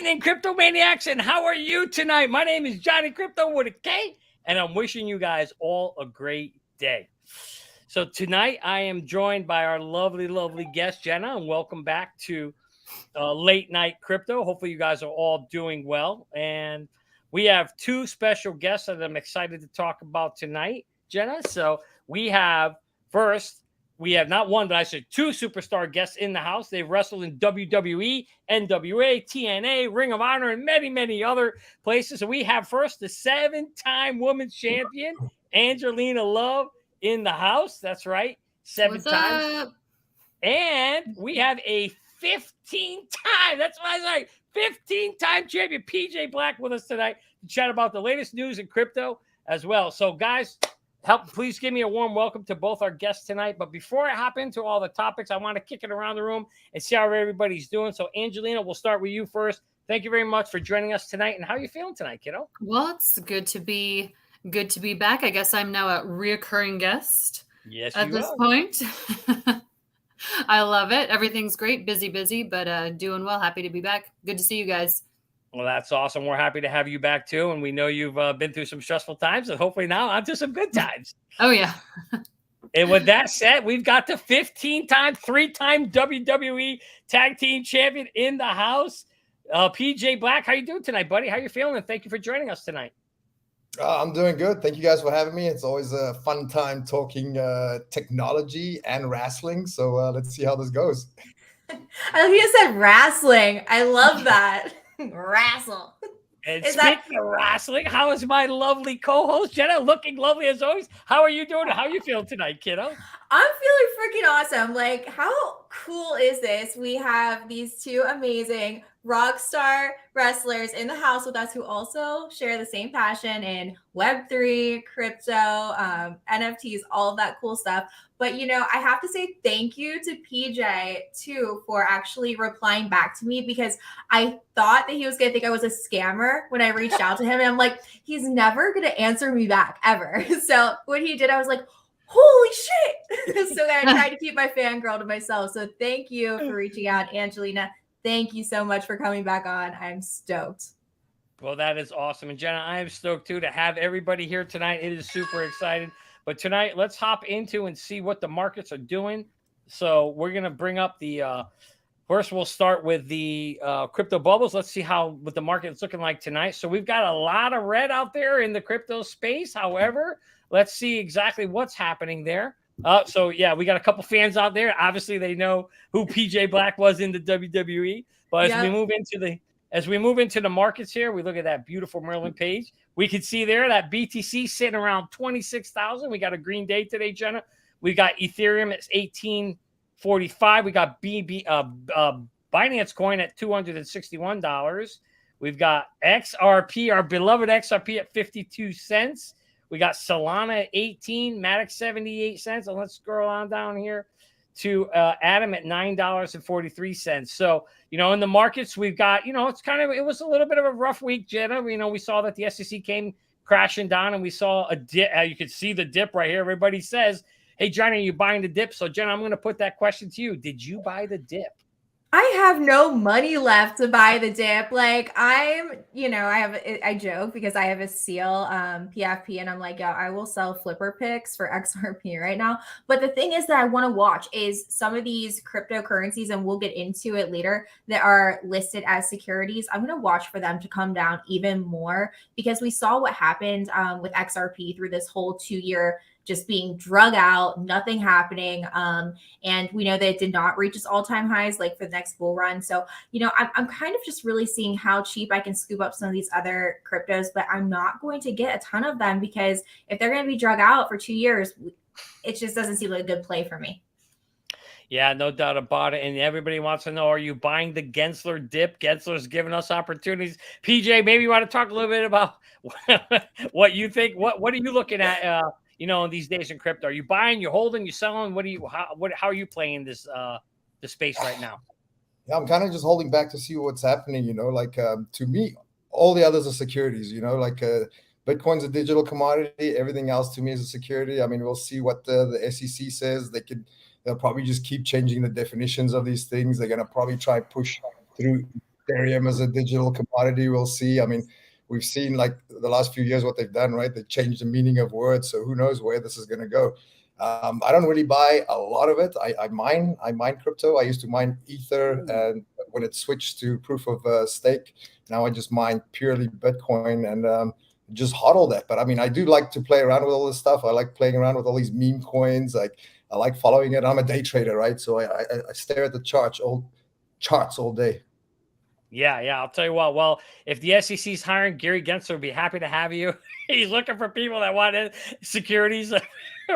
evening, Cryptomaniacs, and how are you tonight? My name is Johnny Crypto with a K, and I'm wishing you guys all a great day. So tonight I am joined by our lovely, lovely guest, Jenna, and welcome back to Late Night Crypto. Hopefully you guys are all doing well. And we have two special guests that I'm excited to talk about tonight, Jenna. So we have not one, but I said two superstar guests in the house. They've wrestled in WWE, NWA, TNA, Ring of Honor, and many, many other places. So we have first the 7-time women's champion, Angelina Love, in the house. That's right. 7 times. Up? And we have a 15-time, that's what I say, 15-time champion, PJ Black, with us tonight to chat about the latest news in crypto as well. So, guys, please give me a warm welcome to both our guests tonight. But before I hop into all the topics, I want to kick it around the room and see how everybody's doing. So, Angelina, we'll start with you first. Thank you very much for joining us tonight. And how are you feeling tonight, kiddo? Well, it's good to be back. I guess I'm now a reoccurring guest. Yes, at this point. I love it. Everything's great. Busy, but doing well. Happy to be back. Good to see you guys. Well, that's awesome. We're happy to have you back too. And we know you've been through some stressful times, and hopefully now onto some good times. Oh, yeah. And with that said, we've got the 15-time, 3-time WWE Tag Team Champion in the house. PJ Black, how you doing tonight, buddy? How you feeling? And thank you for joining us tonight. I'm doing good. Thank you guys for having me. It's always a fun time talking technology and wrestling. So let's see how this goes. I love you said wrestling. I love that. Wrestle. And speaking of wrestling, how is my lovely co-host, Jenna? Looking lovely as always. How are you doing? How are you feeling tonight, kiddo? I'm feeling freaking awesome. Like, how cool is this? We have these two amazing rock star wrestlers in the house with us who also share the same passion in Web3, crypto, NFTs, all of that cool stuff. But, I have to say thank you to PJ, too, for actually replying back to me, because I thought that he was going to think I was a scammer when I reached out to him. And I'm like, he's never going to answer me back, ever. So when he did, I was like, holy shit. So I tried to keep my fangirl to myself. So thank you for reaching out, Angelina. Thank you so much for coming back on. I'm stoked. Well, that is awesome. And Jenna, I am stoked too to have everybody here tonight. It is super exciting. But tonight, let's hop into and see what the markets are doing. So we're going to bring up the first, we'll start with the crypto bubbles. Let's see what the market is looking like tonight. So we've got a lot of red out there in the crypto space. However, let's see exactly what's happening there. So yeah, we got a couple fans out there. Obviously, they know who PJ Black was in the WWE. But as we move into the markets here, we look at that beautiful Merlin page. We can see there that BTC sitting around 26,000. We got a green day today, Jenna. We got Ethereum at 1845. We got Binance Coin at $261. We've got XRP, our beloved XRP, at 52 cents. We got Solana at 18, Matic 78 cents. And let's scroll on down here to Atom at $9.43. So, in the markets, we've got, it was a little bit of a rough week, Jenna. We saw that the SEC came crashing down, and we saw a dip. You could see the dip right here. Everybody says, hey, Johnny, are you buying the dip? So, Jenna, I'm going to put that question to you. Did you buy the dip? I have no money left to buy the dip. Like, I joke because I have a seal PFP, and I'm like, yo, I will sell flipper picks for XRP right now. But the thing is that I want to watch is some of these cryptocurrencies, and we'll get into it later, that are listed as securities. I'm going to watch for them to come down even more, because we saw what happened with XRP through this whole 2-year just being drug out, nothing happening. And we know that it did not reach its all-time highs like for the next bull run. So, I'm kind of just really seeing how cheap I can scoop up some of these other cryptos, but I'm not going to get a ton of them, because if they're going to be drug out for 2 years, it just doesn't seem like a good play for me. Yeah, no doubt about it. And everybody wants to know, are you buying the Gensler dip? Gensler's giving us opportunities. PJ, maybe you want to talk a little bit about what you think. What are you looking at, in these days in crypto? Are you buying, you holding, you selling? How are you playing this the space right now? Yeah, I'm kind of just holding back to see what's happening. To me, all the others are securities. Bitcoin's a digital commodity. Everything else to me is a security. I mean, we'll see what the SEC says. They'll probably just keep changing the definitions of these things. They're going to probably try and push through Ethereum as a digital commodity. We'll see. I mean, we've seen like the last few years what they've done, right? They changed the meaning of words, so who knows where this is going to go. I don't really buy a lot of it. I mine crypto. I used to mine Ether, and when it switched to proof of stake, now I just mine purely Bitcoin and just hodl that. But I mean, I do like to play around with all this stuff. I like playing around with all these meme coins. Like I like following it. I'm a day trader, right? So I stare at the charts all day. Yeah, I'll tell you what. Well, if the SEC's hiring, Gary Gensler would be happy to have you. He's looking for people that want securities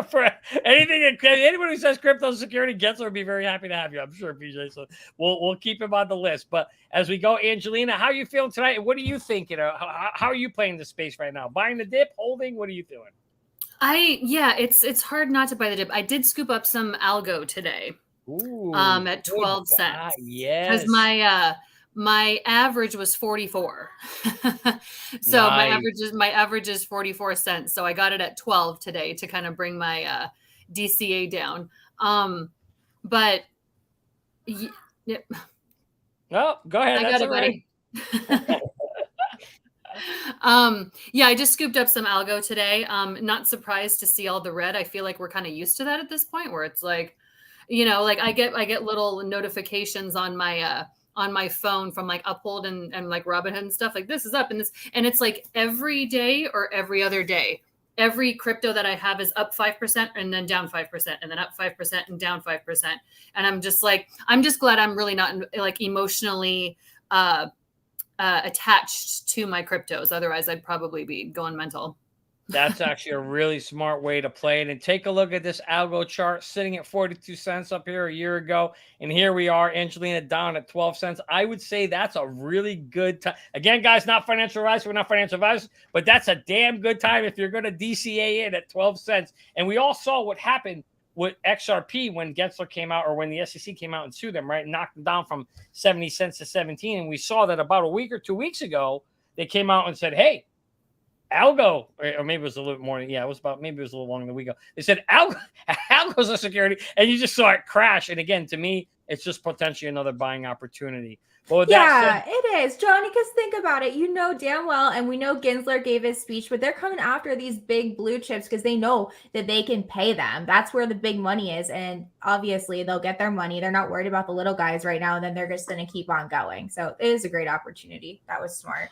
for anything. Anyone who says crypto security, Gensler would be very happy to have you. I'm sure, PJ. So we'll keep him on the list. But as we go, Angelina, how are you feeling tonight? What do you think? How are you playing the space right now? Buying the dip, holding? What are you doing? It's hard not to buy the dip. I did scoop up some algo today. Ooh, at 12 cents. Yes. Because my average was 44. So Nice. my average is 44 cents. So I got it at 12 today to kind of bring my DCA down. But yeah. Oh, go ahead. I got it ready. I just scooped up some algo today. Not surprised to see all the red. I feel like we're kind of used to that at this point, where it's like, like I get little notifications on my phone from like Uphold and like Robinhood and stuff, like this is up and it's like every day or every other day. Every crypto that I have is up 5% and then down 5% and then up 5% and down 5%. And I'm just glad I'm really not like emotionally attached to my cryptos. Otherwise I'd probably be going mental. That's actually a really smart way to play it. And take a look at this algo chart sitting at 42 cents up here a year ago. And here we are, Angelina down at 12 cents. I would say that's a really good time. Again, guys, not financial advice. We're not financial advisors, but that's a damn good time if you're going to DCA in at 12 cents. And we all saw what happened with XRP when Gensler came out, or when the SEC came out and sued them, right? Knocked them down from 70 cents to 17. And we saw that about a week or 2 weeks ago, they came out and said, hey, algo, or maybe it was a little more. Yeah, it was a little longer than a week ago. They said algo's a security, and you just saw it crash. And again, to me, it's just potentially another buying opportunity. Well, yeah, it is, Johnny, because think about it. You know damn well, and we know Gensler gave his speech, but they're coming after these big blue chips because they know that they can pay them. That's where the big money is. And obviously, they'll get their money. They're not worried about the little guys right now, and then they're just going to keep on going. So it is a great opportunity. That was smart.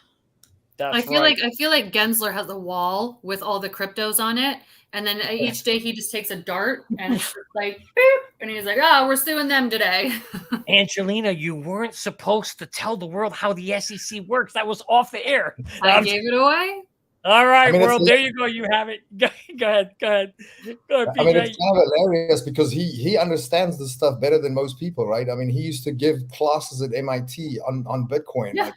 I feel like Gensler has a wall with all the cryptos on it, and then each day he just takes a dart and it's just like beep, and he's like, "Oh, we're suing them today." Angelina, you weren't supposed to tell the world how the SEC works. That was off the air. I gave it away. All right, world. There you go. You have it. Go ahead. PJ. I mean, it's kind of hilarious because he understands this stuff better than most people, right? I mean, he used to give classes at MIT on Bitcoin. Yeah.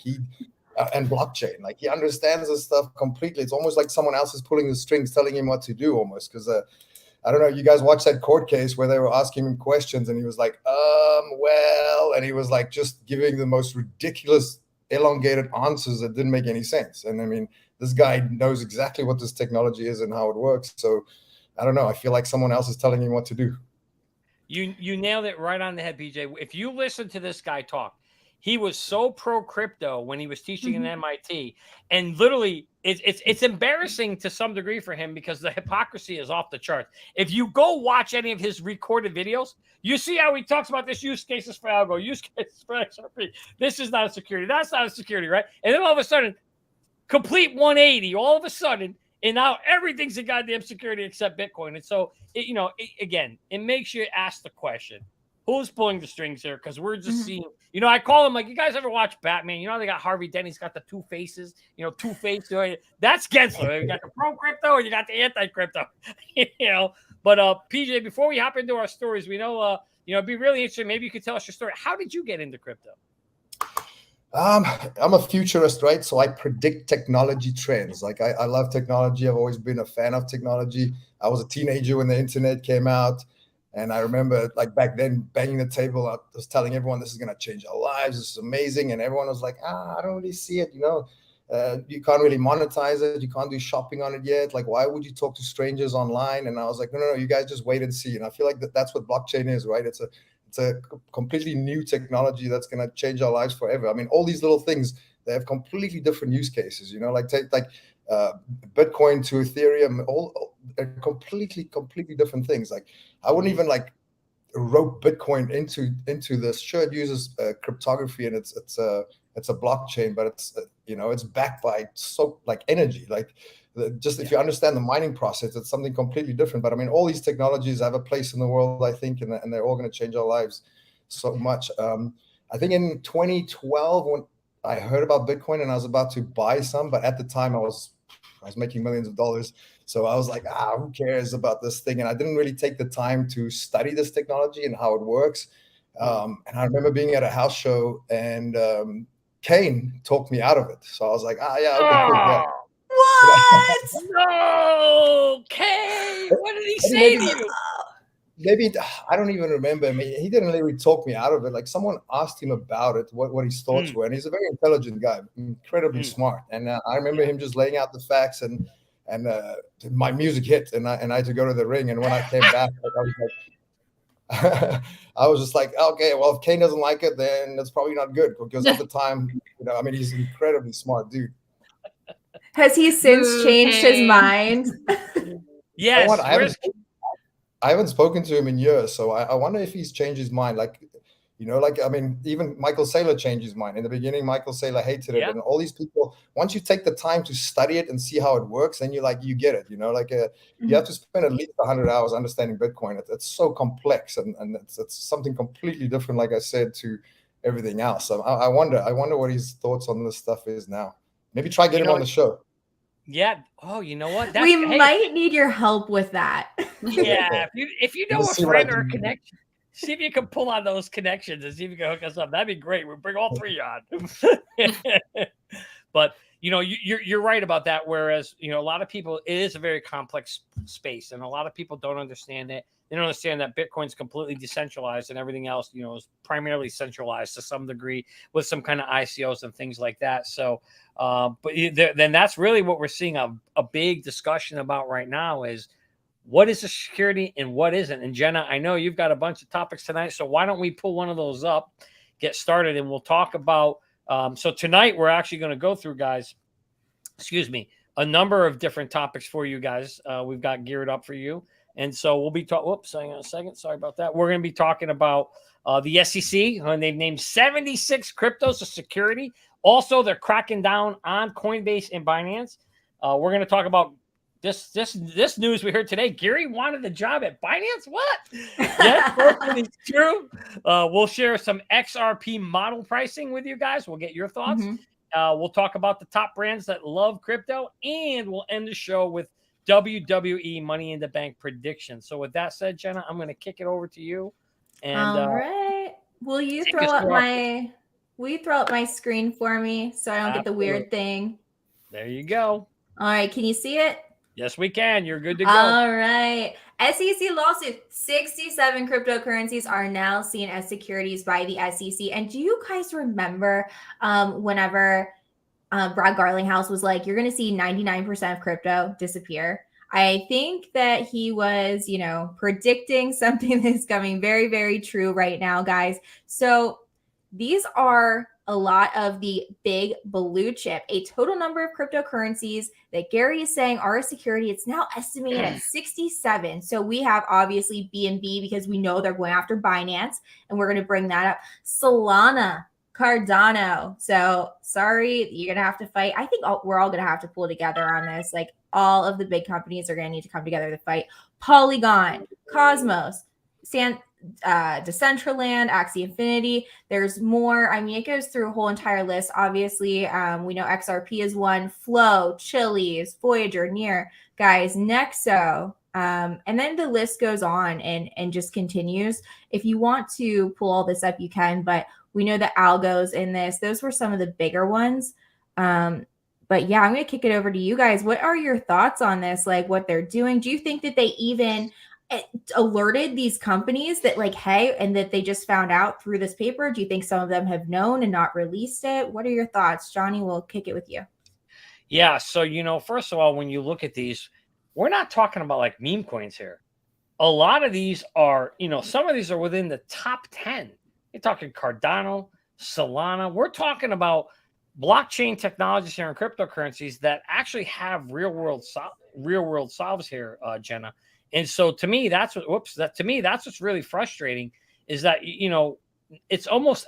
And blockchain, like he understands this stuff completely. It's almost like someone else is pulling the strings, telling him what to do, almost. Because I don't know, you guys watched that court case where they were asking him questions, and he was like, well, and he was like just giving the most ridiculous, elongated answers that didn't make any sense. And I mean, this guy knows exactly what this technology is and how it works. So I don't know. I feel like someone else is telling him what to do. You nailed it right on the head, PJ. If you listen to this guy talk, he was so pro crypto when he was teaching in MIT, and literally it's embarrassing to some degree for him because the hypocrisy is off the charts. If you go watch any of his recorded videos, you see how he talks about this use cases for algo, use cases for XRP. This is not a security. That's not a security, right? And then all of a sudden, complete 180. All of a sudden, and now everything's a goddamn security except Bitcoin. And so, again, it makes you ask the question. Who's pulling the strings here? Because we're just seeing, I call him like, you guys ever watch Batman? You know, they got Harvey Dent. He's got the two faces, two-face. That's Gensler. You got the pro crypto or you got the anti-crypto, But PJ, before we hop into our stories, we know, it'd be really interesting. Maybe you could tell us your story. How did you get into crypto? I'm a futurist, right? So I predict technology trends. Like I love technology. I've always been a fan of technology. I was a teenager when the internet came out. And I remember like back then banging the table. I was telling everyone this is going to change our lives. This is amazing. And everyone was like, I don't really see it. You can't really monetize it. You can't do shopping on it yet. Like, why would you talk to strangers online? And I was like, no, you guys just wait and see. And I feel like that's what blockchain is, right? It's it's a completely new technology that's going to change our lives forever. I mean, all these little things, they have completely different use cases, you know, like take Bitcoin to Ethereum, all completely different things. Like I wouldn't even like wrote Bitcoin into this. Sure, it uses cryptography and it's a blockchain, but it's you know, it's backed by so like energy. Like just if you understand the mining process, it's something completely different. But I mean, all these technologies have a place in the world, I think, and they're all going to change our lives so much. I think in 2012 when I heard about Bitcoin and I was about to buy some, but at the time I was making millions of dollars. So I was like, who cares about this thing? And I didn't really take the time to study this technology and how it works. And I remember being at a house show and Kane talked me out of it. So I was like, yeah, okay, cool. Yeah. What? No, Kane, what did he say to you? Maybe I don't even remember. I mean, he didn't really talk me out of it. Like someone asked him about it, what his thoughts were, and he's a very intelligent guy, incredibly smart. And I remember him just laying out the facts, and my music hit, and I had to go to the ring. And when I came back, I was just like, okay, well, if Kane doesn't like it, then it's probably not good. Because at the time, you know, I mean, he's an incredibly smart dude. Has he since changed his mind? Yes. I haven't spoken to him in years, so I wonder if he's changed his mind. Like, you know, like, I mean, even Michael Saylor changed his mind. In the beginning, Michael Saylor hated it. And all these people, once you take the time to study it and see how it works, then you get it, you know, like you have to spend at least 100 hours understanding Bitcoin. It's so complex and it's something completely different, like I said, to everything else. So I wonder what his thoughts on this stuff is now. Maybe try get him on the show. Yeah. Oh, you know what? We might need your help with that. Yeah. If you know a friend or a connection, see if you can pull on those connections and see if you can hook us up. That'd be great. We'll bring all three on. But you know, you're right about that. Whereas, you know, a lot of people, it is a very complex space, and a lot of people don't understand it. They don't understand that Bitcoin's completely decentralized, and everything else, you know, is primarily centralized to some degree with some kind of ICOs and things like that. So, but then that's really what we're seeing a big discussion about right now is what is the security and what isn't. And Jenna, I know you've got a bunch of topics tonight, so why don't we pull one of those up, get started, and we'll talk about. So tonight we're actually going to go through, guys, a number of different topics for you guys. We've got geared up for you. And so we'll be talking. Whoops, hang on a second. Sorry about that. We're going to be talking about the SEC, and they've named 76 cryptos as security. Also, they're cracking down on Coinbase and Binance. We're going to talk about this news we heard today. Gary wanted the job at Binance. What? Yes, it's true. We'll share some XRP model pricing with you guys. We'll get your thoughts. We'll talk about the top brands that love crypto, and we'll end the show with WWE Money in the Bank prediction. So with that said, Jenna, I'm going to kick it over to you. And all right. Will you throw up my screen for me so I don't get the weird thing? There you go. All right. Can you see it? Yes, we can. You're good to go. All right. SEC lawsuit. 67 cryptocurrencies are now seen as securities by the SEC. And do you guys remember whenever Brad Garlinghouse was like, you're going to see 99% of crypto disappear? I think that he was, you know, predicting something that's coming very, very true right now, guys. So these are a lot of the big blue chip, a total number of cryptocurrencies that Gary is saying are a security. It's now estimated at 67. So we have obviously BNB because we know they're going after Binance, and we're going to bring that up. Solana, Cardano. So sorry, you're going to have to fight. I think we're all going to have to pull together on this. Like all of the big companies are going to need to come together to fight. Polygon, Cosmos, Decentraland, Axie Infinity. There's more. I mean, it goes through a whole entire list. Obviously, we know XRP is one. Flow, Chiliz, Voyager, Near, guys, Nexo. And then the list goes on and just continues. If you want to pull all this up, you can, but we know the algos in this. Those were some of the bigger ones. But yeah, I'm going to kick it over to you guys. What are your thoughts on this? Like what they're doing? Do you think that they even alerted these companies that like, hey, and that they just found out through this paper? Do you think some of them have known and not released it? What are your thoughts? Johnny, we'll kick it with you. Yeah. So, you know, first of all, when you look at these, we're not talking about like meme coins here. a lot of these are, some of these are within the top 10. You're talking Cardano, Solana. We're talking about blockchain technologies here and cryptocurrencies that actually have real world solves here, Jenna. And so to me, that's what's really frustrating is that, it's almost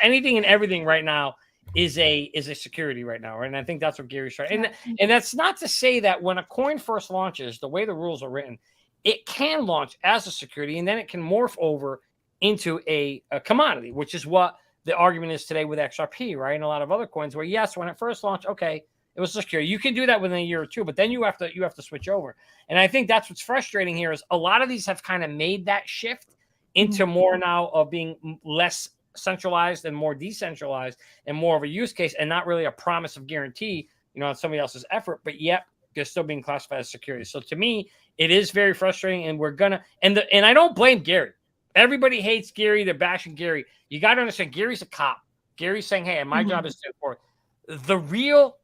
anything and everything right now is a security right now. Right? And I think that's what Gary's trying. And that's not to say that when a coin first launches, the way the rules are written, it can launch as a security and then it can morph over into a commodity, which is what the argument is today with XRP, right? And a lot of other coins where, yes, when it first launched, okay, it was security. You can do that within a year or two, but then you have to switch over. And I think that's what's frustrating here is a lot of these have kind of made that shift into more now of being less centralized and more decentralized and more of a use case and not really a promise of guarantee, on somebody else's effort, but yet they're still being classified as security. So to me, it is very frustrating, and and I don't blame Gary. Everybody hates Gary. They're bashing Gary. You got to understand, Gary's a cop. Gary's saying, hey, my job is to enforce. The real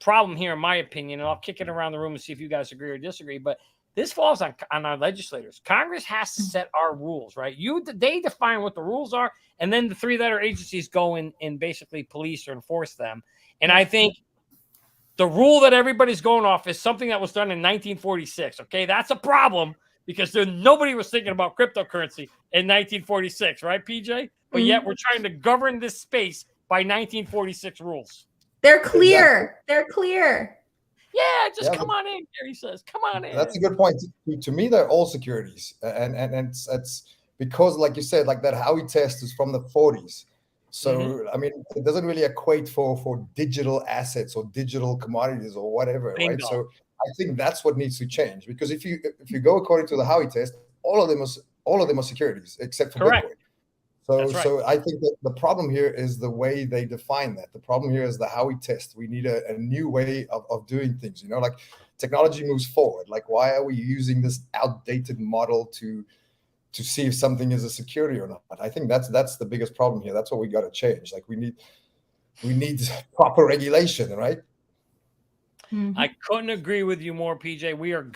problem here, in my opinion, and I'll kick it around the room and see if you guys agree or disagree, but this falls on our legislators. Congress has to set our rules, right? They define what the rules are, and then the three-letter agencies go in and basically police or enforce them. And I think the rule that everybody's going off is something that was done in 1946, okay? That's a problem because nobody was thinking about cryptocurrency in 1946, right, PJ? But yet we're trying to govern this space by 1946 rules. They're clear. Exactly. They're clear. Yeah, just come on in, Gary says. Come on in. That's a good point. To me, they're all securities. And it's because, like you said, like that Howey test is from the 40s. So, I mean, it doesn't really equate for digital assets or digital commodities or whatever, right? So I think that's what needs to change, because if you go according to the Howey test, all of them are securities except for Bitcoin. So I think that the problem here is the way they define that. The problem here is the Howey test. We need a new way of doing things. Like technology moves forward. Like, why are we using this outdated model to see if something is a security or not? I think that's the biggest problem here. That's what we got to change. Like we need proper regulation, right? I couldn't agree with you more, PJ. We are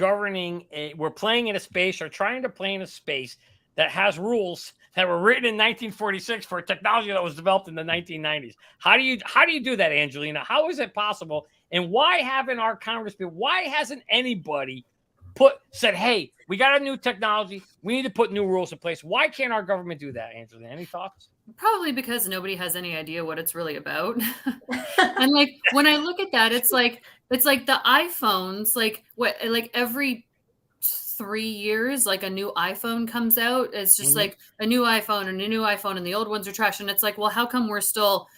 we're playing in a space or trying to play in a space that has rules that were written in 1946 for technology that was developed in the 1990s. How do you do that, Angelina? How is it possible? And why haven't our congressmen, why hasn't anybody said, hey, we got a new technology, we need to put new rules in place? Why can't our government do that, Angelina? Any thoughts? Probably because nobody has any idea what it's really about. And like when I look at that, it's like the iPhones, like every 3 years, like a new iPhone comes out. It's just like a new iPhone and a new iPhone, and the old ones are trash. And it's like, well, how come we're still,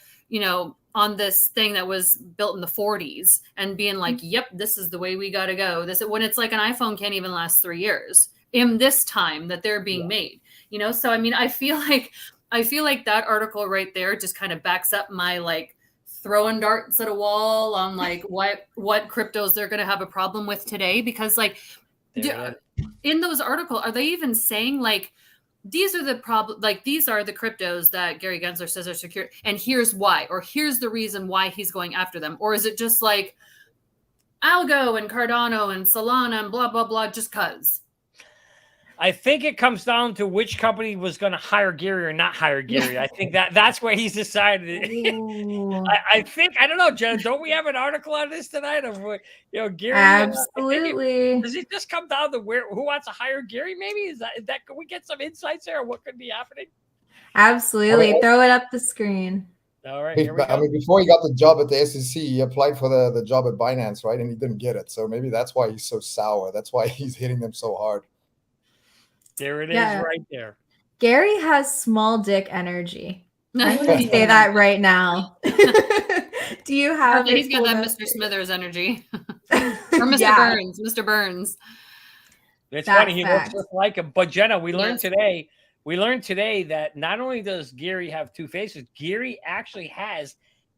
on this thing that was built in the 40s and being like, yep, this is the way we got to go. When it's like an iPhone can't even last 3 years in this time that they're being made, So, I mean, I feel like that article right there just kind of backs up my like throwing darts at a wall on like what cryptos they're going to have a problem with today. Because like in those articles, are they even saying like, these are the problem, like these are the cryptos that Gary Gensler says are secure, and here's why, or here's the reason why he's going after them? Or is it just like Algo and Cardano and Solana and blah, blah, blah, just cuz? I think it comes down to which company was going to hire Gary or not hire Gary. I think that's where he's decided. I think, I don't know, Jen, don't we have an article on this tonight of Gary? Absolutely. Does it just come down to who wants to hire Gary? Maybe is that can we get some insights there? What could be happening? Absolutely. Throw it up the screen. All right. Here we go. I mean, before he got the job at the SEC, he applied for the job at Binance, right? And he didn't get it. So maybe that's why he's so sour. That's why he's hitting them so hard. There it is right there. Gary has small dick energy. I can say that right now. Do you have he's got that Mr. Smithers energy. Or Mr. Burns. Mr. Burns. It's funny, he looks just like him. But Jenna, we learned today that not only does Gary have two faces, Gary actually has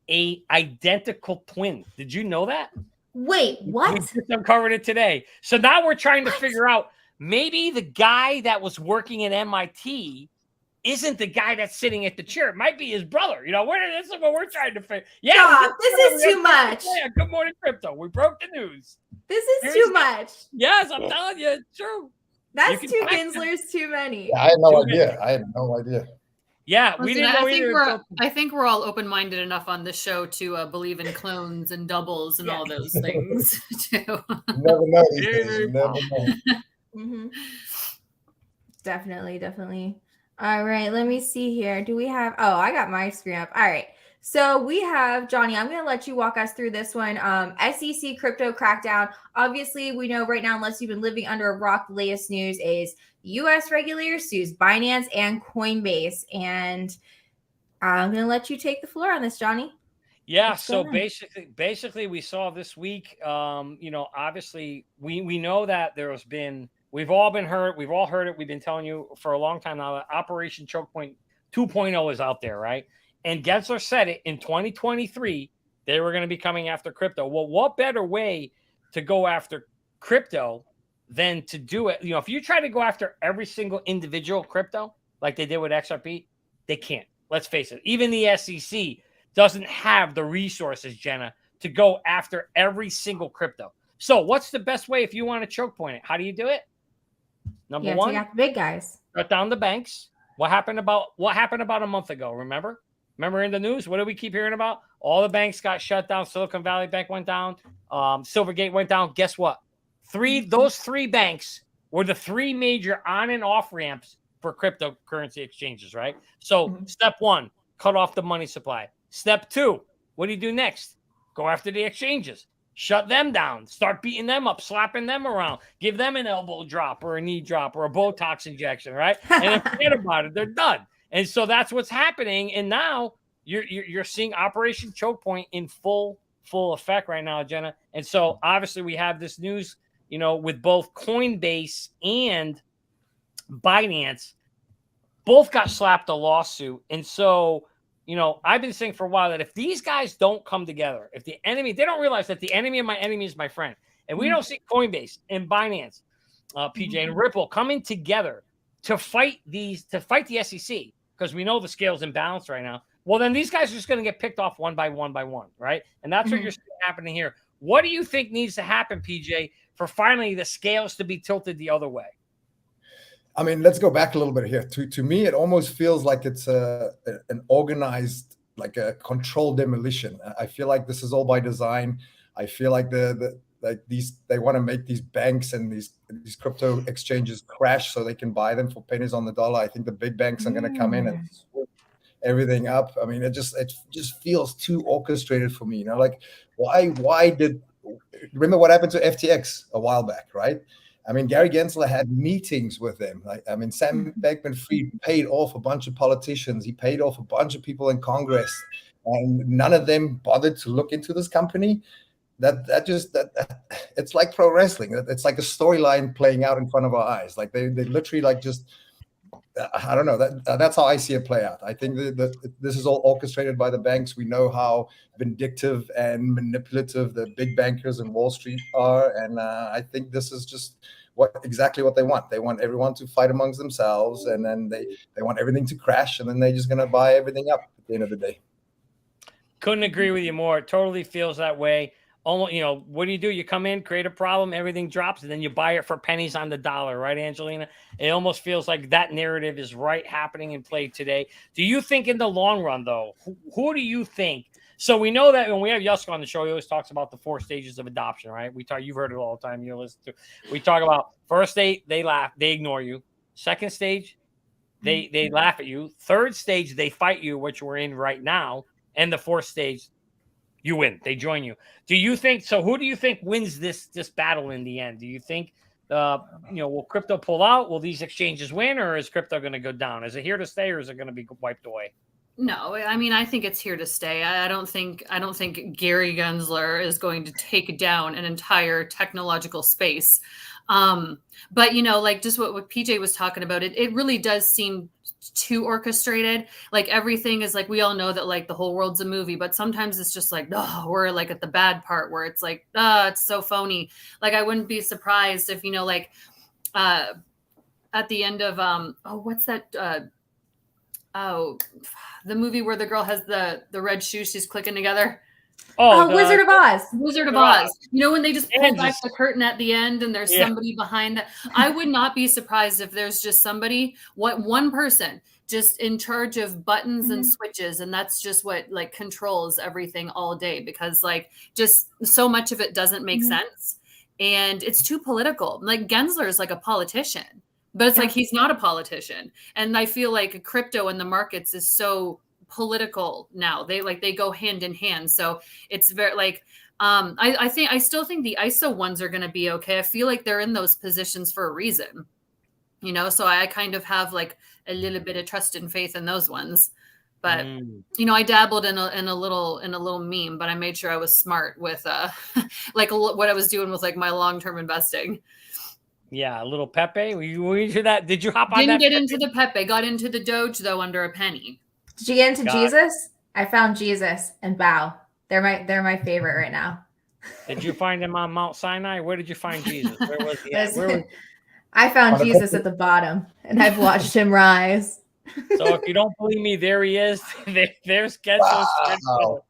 a identical twin. Did you know that? Wait, what? We just uncovered it today. So now we're trying to figure out, maybe the guy that was working at MIT isn't the guy that's sitting at the chair. It might be his brother. This is what we're trying to figure. Yeah, stop. This is too much. Yeah, Good Morning Crypto. We broke the news. This is too much. Yes, I'm telling you, it's true. That's can 2 track them. Ginslers too many. Yeah, I had no Too idea. I had no idea. Yeah, we Listen, didn't know either. I think we're all open-minded enough on this show to believe in clones and doubles and Yeah. all those things too. You never know these Very, days. very You never know. Mm-hmm. Definitely. All right, let me see here. Do we have? Oh, I got my screen up. All right. So we have Johnny. I'm going to let you walk us through this one. SEC crypto crackdown. Obviously, we know right now, unless you've been living under a rock, the latest news is U.S. regulators sues Binance and Coinbase. And I'm going to let you take the floor on this, Johnny. Yeah, What's so going on? basically we saw this week, obviously we know that we've all heard it. We've been telling you for a long time now that Operation Choke Point 2.0 is out there, right? And Gensler said it in 2023, they were going to be coming after crypto. Well, what better way to go after crypto than to do it? If you try to go after every single individual crypto like they did with XRP, they can't. Let's face it. Even the SEC doesn't have the resources, Jenna, to go after every single crypto. So what's the best way if you want to choke point it? How do you do it? Number one, take out the big guys. shut down the banks. What happened about a month ago? Remember in the news, what do we keep hearing about? All the banks got shut down. Silicon Valley Bank went down. Silvergate went down. Guess what? Those three banks were the 3 major on and off ramps for cryptocurrency exchanges, right? So step 1, cut off the money supply. Step 2, what do you do next? Go after the exchanges. Shut them down. Start beating them up, slapping them around. Give them an elbow drop or a knee drop or a Botox injection, right? And then forget about it. They're done. And so that's what's happening. And now you're seeing Operation Choke Point in full effect right now, Jenna. And so obviously we have this news, with both Coinbase and Binance, both got slapped a lawsuit. And so, I've been saying for a while that if these guys don't come together, if the enemy, they don't realize that the enemy of my enemy is my friend. And we don't see Coinbase and Binance, PJ and Ripple coming together to fight the SEC, because we know the scale's imbalanced right now. Well, then these guys are just going to get picked off one by one, right? And that's what you're seeing happening here. What do you think needs to happen, PJ, for finally the scales to be tilted the other way? I mean, let's go back a little bit here. To me, it almost feels like it's an organized, like a controlled demolition. I feel like this is all by design. I feel like they want to make these banks and these crypto exchanges crash so they can buy them for pennies on the dollar. I think the big banks are going to come in and swoop everything up. I mean, it just feels too orchestrated for me. Like why did remember what happened to FTX a while back, right? I mean, Gary Gensler had meetings with them. Sam Bankman-Fried paid off a bunch of politicians. He paid off a bunch of people in Congress, and none of them bothered to look into this company. That it's like pro wrestling. It's like a storyline playing out in front of our eyes. Like they literally like just, I don't know. That's how I see it play out. I think that this is all orchestrated by the banks. We know how vindictive and manipulative the big bankers in Wall Street are, and I think this is just exactly what they want. They want everyone to fight amongst themselves, and then they want everything to crash, and then they're just going to buy everything up at the end of the day. Couldn't agree with you more. It totally feels that way. Almost, what do? You come in, create a problem, everything drops, and then you buy it for pennies on the dollar, right, Angelina? It almost feels like that narrative is happening in play today. Do you think in the long run, though, who do you think? So we know that when we have Yusko on the show, he always talks about the 4 stages of adoption, right? You've heard it all the time. You listen to. We talk about first stage, they laugh, they ignore you. Second stage, they laugh at you. Third stage, they fight you, which we're in right now, and the 4th stage, you win. They join you. Do you think so? Who do you think wins this battle in the end? Do you think, will crypto pull out? Will these exchanges win, or is crypto going to go down? Is it here to stay, or is it going to be wiped away? No, I mean, I think it's here to stay. I don't think Gary Gensler is going to take down an entire technological space. But like just what PJ was talking about, it really does seem too orchestrated. Like everything is like, we all know that like the whole world's a movie, but sometimes it's just like, we're like at the bad part where it's like, it's so phony. Like I wouldn't be surprised if, at the end of what's that? The movie where the girl has the red shoes she's clicking together. Oh, the Wizard of Oz. Wizard of Oz. You know, when they just pull back Kansas. the curtain at the end and there's Yeah. somebody behind that. I would not be surprised if there's just somebody, one person just in charge of buttons and Mhm. switches, and that's just what like controls everything all day, because like just so much of it doesn't make Mhm. sense and it's too political. Like Gensler is like a politician, but it's Yeah. like he's not a politician. And I feel like crypto and the markets is so political now. They go hand in hand. So it's very like I still think the ISO ones are going to be okay. I feel like they're in those positions for a reason, you know. So I kind of have like a little bit of trust and faith in those ones. But you know, I dabbled in a little meme, but I made sure I was smart with like what I was doing with like my long-term investing. Yeah, a little Pepe. Were you into that? Did you hop on Didn't that? get into the Pepe, got into the Doge though under a penny. Did you get into God. Jesus? I found Jesus and Bao. They're my favorite right now. Did you find him on Mount Sinai? Where did you find Jesus? Where was he at? Listen, I found Jesus at the bottom, and I've watched him rise. So if you don't believe me, there he is. There's Gensler's Wow.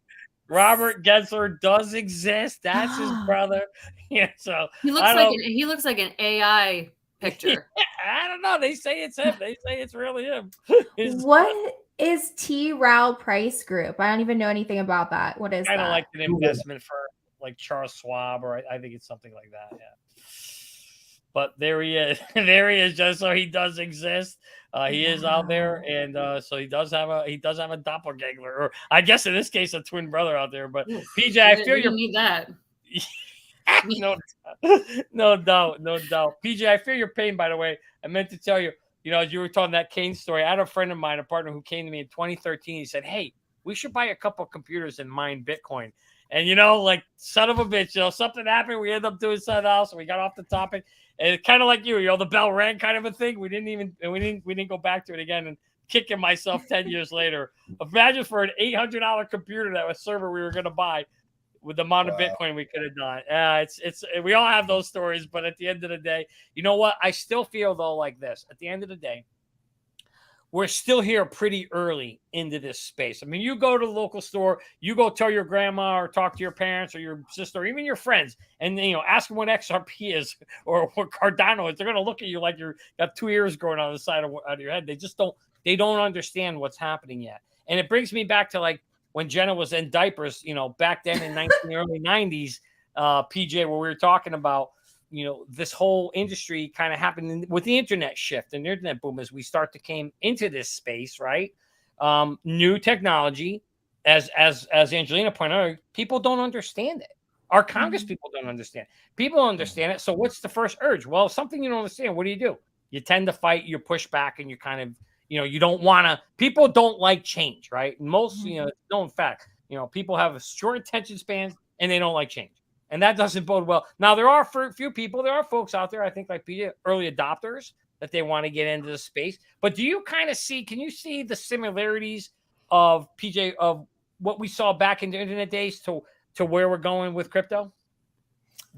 Robert Gensler does exist. That's his brother. Yeah. So He looks like an AI picture. I don't know. They say it's him. They say it's really him. What is T. Rao Price Group? I don't even know anything about that. What is kind of that? like an investment for like Charles Schwab, or I think it's something like that. Yeah. But there he is. There he is. Just so he does exist. He is out there, and so he does have a doppelganger, or I guess in this case a twin brother out there. But PJ, I feel you need that. no doubt. PJ, I feel your pain. By the way, I meant to tell you. You know, as you were talking that Kane story, I had a friend of mine, a partner who came to me in 2013. He said, "Hey, we should buy a couple of computers and mine Bitcoin." And you know, like son of a bitch, you know, something happened. We ended up doing something else, and we got off the topic. And it's kind of like you know, the bell rang kind of a thing. We didn't go back to it again. And kicking myself 10 years later. Imagine for an $800 computer that was server we were going to buy with the amount of Bitcoin we could have done. It's we all have those stories, but at the end of the day, you know what? I still feel though like this. At the end of the day, we're still here pretty early into this space. I mean, you go to the local store, you go tell your grandma or talk to your parents or your sister, or even your friends, and you know, ask them what XRP is or what Cardano is. They're going to look at you like you're got two ears growing on the side of your head. They don't understand what's happening yet. And it brings me back to like when Jenna was in diapers, you know, back then in the early 90s, PJ, where we were talking about, you know, this whole industry kind of happened with the internet shift and the internet boom as we start to came into this space, right? New technology, as Angelina pointed out, people don't understand it. Our Congress people don't understand. People don't understand it. So what's the first urge? Well, something you don't understand, what do? You tend to fight, you push back, and you kind of, you know, you don't want to, people don't like change, right? Most, you know, it's known fact, you know, people have a short attention spans and they don't like change. And that doesn't bode well. Now, there are few people, there are folks out there, I think, like early adopters that they want to get into the space. But do you kind of see, can you see the similarities of PJ, of what we saw back in the internet days to where we're going with crypto?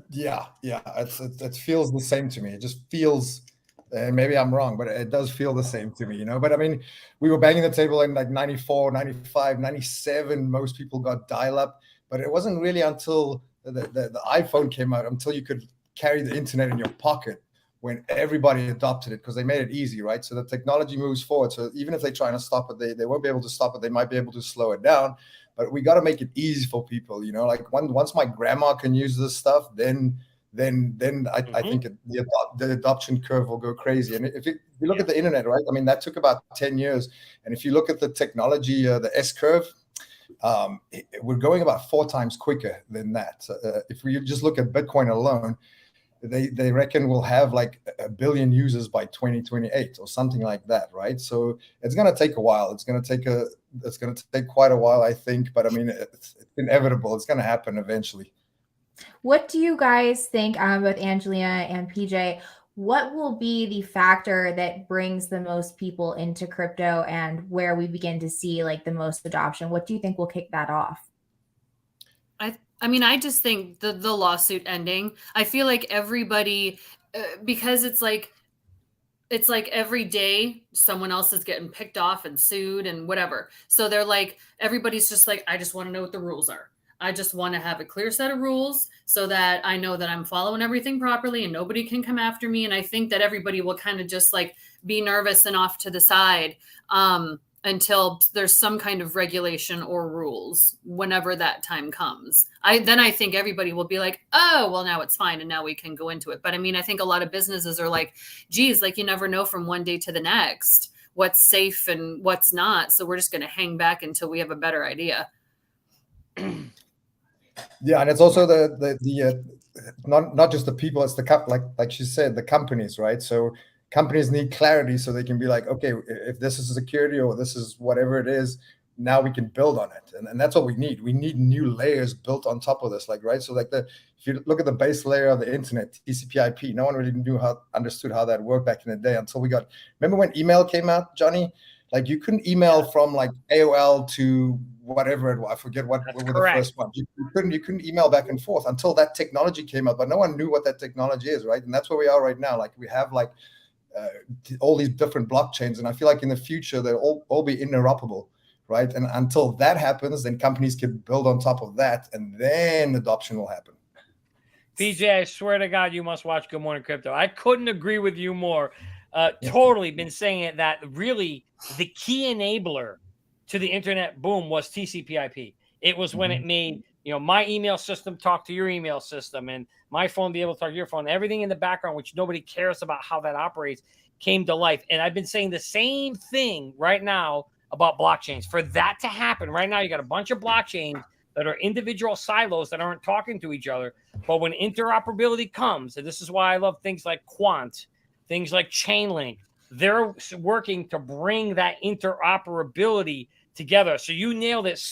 Yeah. It feels the same to me. It just feels, and maybe I'm wrong, but it does feel the same to me, you know. But I mean, we were banging the table in like 94, 95, 97. Most people got dial-up, but it wasn't really until the iPhone came out, until you could carry the internet in your pocket, when everybody adopted it, because they made it easy, right? So the technology moves forward. So even if they're trying to stop it, they won't be able to stop it. They might be able to slow it down, but we got to make it easy for people, you know. Like once my grandma can use this stuff, then I think the adoption curve will go crazy. And if you look at the internet, right? I mean, that took about 10 years. And if you look at the technology, the S curve, we're going about 4 times quicker than that. If we just look at Bitcoin alone, they reckon we'll have like 1 billion users by 2028 or something like that, right? So it's going to take a while. It's going to take quite a while, I think. But I mean, it's inevitable. It's going to happen eventually. What do you guys think, both Angelina and PJ, what will be the factor that brings the most people into crypto and where we begin to see like the most adoption? What do you think will kick that off? I mean, I just think the lawsuit ending. I feel like everybody, because it's like every day someone else is getting picked off and sued and whatever. So they're like, everybody's just like, I just want to know what the rules are. I just want to have a clear set of rules so that I know that I'm following everything properly and nobody can come after me. And I think that everybody will kind of just like be nervous and off to the side until there's some kind of regulation or rules whenever that time comes. I think everybody will be like, oh, well, now it's fine. And now we can go into it. But I mean, I think a lot of businesses are like, geez, like you never know from one day to the next what's safe and what's not. So we're just going to hang back until we have a better idea. Yeah, and it's also the not just the people, it's the like she said, the companies, right? So companies need clarity so they can be like, okay, if this is security or this is whatever it is, now we can build on it, and that's what we need. We need new layers built on top of this, like, right? So like if you look at the base layer of the internet, TCP/IP, no one really understood how that worked back in the day until we got. Remember when email came out, Johnny? Like you couldn't email from like AOL to whatever it was. I forget what were the first ones. You couldn't email back and forth until that technology came out, but no one knew what that technology is, right? And that's where we are right now. Like we have like all these different blockchains, and I feel like in the future they'll all be interoperable, right? And until that happens, then companies can build on top of that, and then adoption will happen. PJ, I swear to God, you must watch Good Morning Crypto. I couldn't agree with you more. Totally been saying it that really the key enabler to the internet boom was TCP/IP. It was when it made, my email system talk to your email system and my phone be able to talk to your phone. Everything in the background, which nobody cares about how that operates, came to life. And I've been saying the same thing right now about blockchains. For that to happen right now, you got a bunch of blockchains that are individual silos that aren't talking to each other. But when interoperability comes, and this is why I love things like Quant, things like Chainlink, they're working to bring that interoperability together. So you nailed it.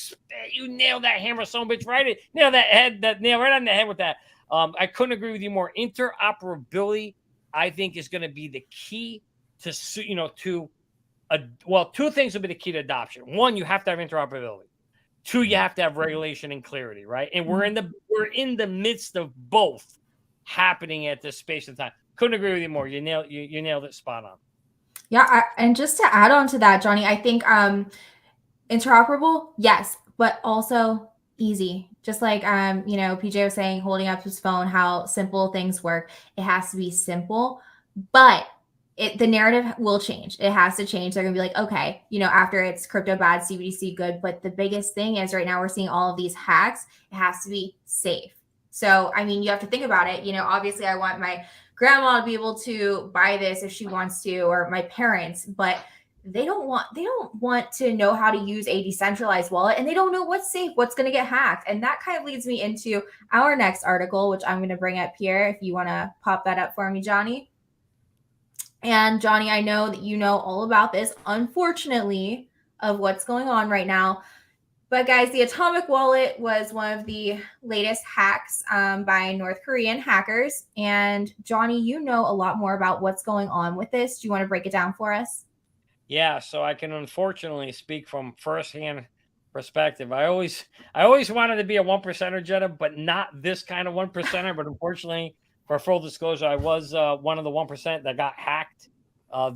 You nailed that hammer, son bitch, right? Nail that nail right on the head with that. I couldn't agree with you more. Interoperability, I think, is going to be the key to, two things will be the key to adoption. One, you have to have interoperability. Two, you have to have regulation and clarity, right? And we're in the midst of both happening at this space and time. Couldn't agree with you more. You nailed it spot on. Yeah, and just to add on to that, Johnny, I think interoperable, yes, but also easy. Just like PJ was saying, holding up his phone, how simple things work. It has to be simple, but the narrative will change. It has to change. They're gonna be like, okay, after it's crypto bad, CBDC good. But the biggest thing is right now we're seeing all of these hacks. It has to be safe. So I mean, you have to think about it. Obviously, I want my grandma to be able to buy this if she wants to, or my parents, but they don't want to know how to use a decentralized wallet, and they don't know what's safe, what's going to get hacked. And that kind of leads me into our next article, which I'm going to bring up here if you want to pop that up for me, Johnny. And Johnny, I know that you know all about this, unfortunately, of what's going on right now. But guys, the Atomic Wallet was one of the latest hacks by North Korean hackers. And Johnny, you know a lot more about what's going on with this. Do you want to break it down for us? Yeah, so I can unfortunately speak from firsthand perspective. I always wanted to be a 1%er, Jenna, but not this kind of 1%er. But unfortunately, for full disclosure, I was one of the 1% that got hacked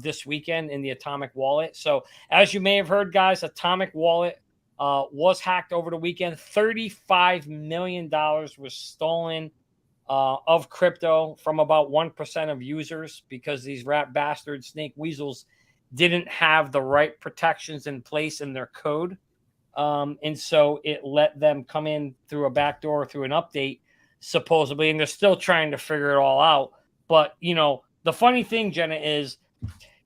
this weekend in the Atomic Wallet. So as you may have heard, guys, Atomic Wallet was hacked over the weekend. $35 million was stolen of crypto from about 1% of users because these rat bastards, snake weasels, didn't have the right protections in place in their code. And so it let them come in through a backdoor, through an update, supposedly, and they're still trying to figure it all out. But, the funny thing, Jenna, is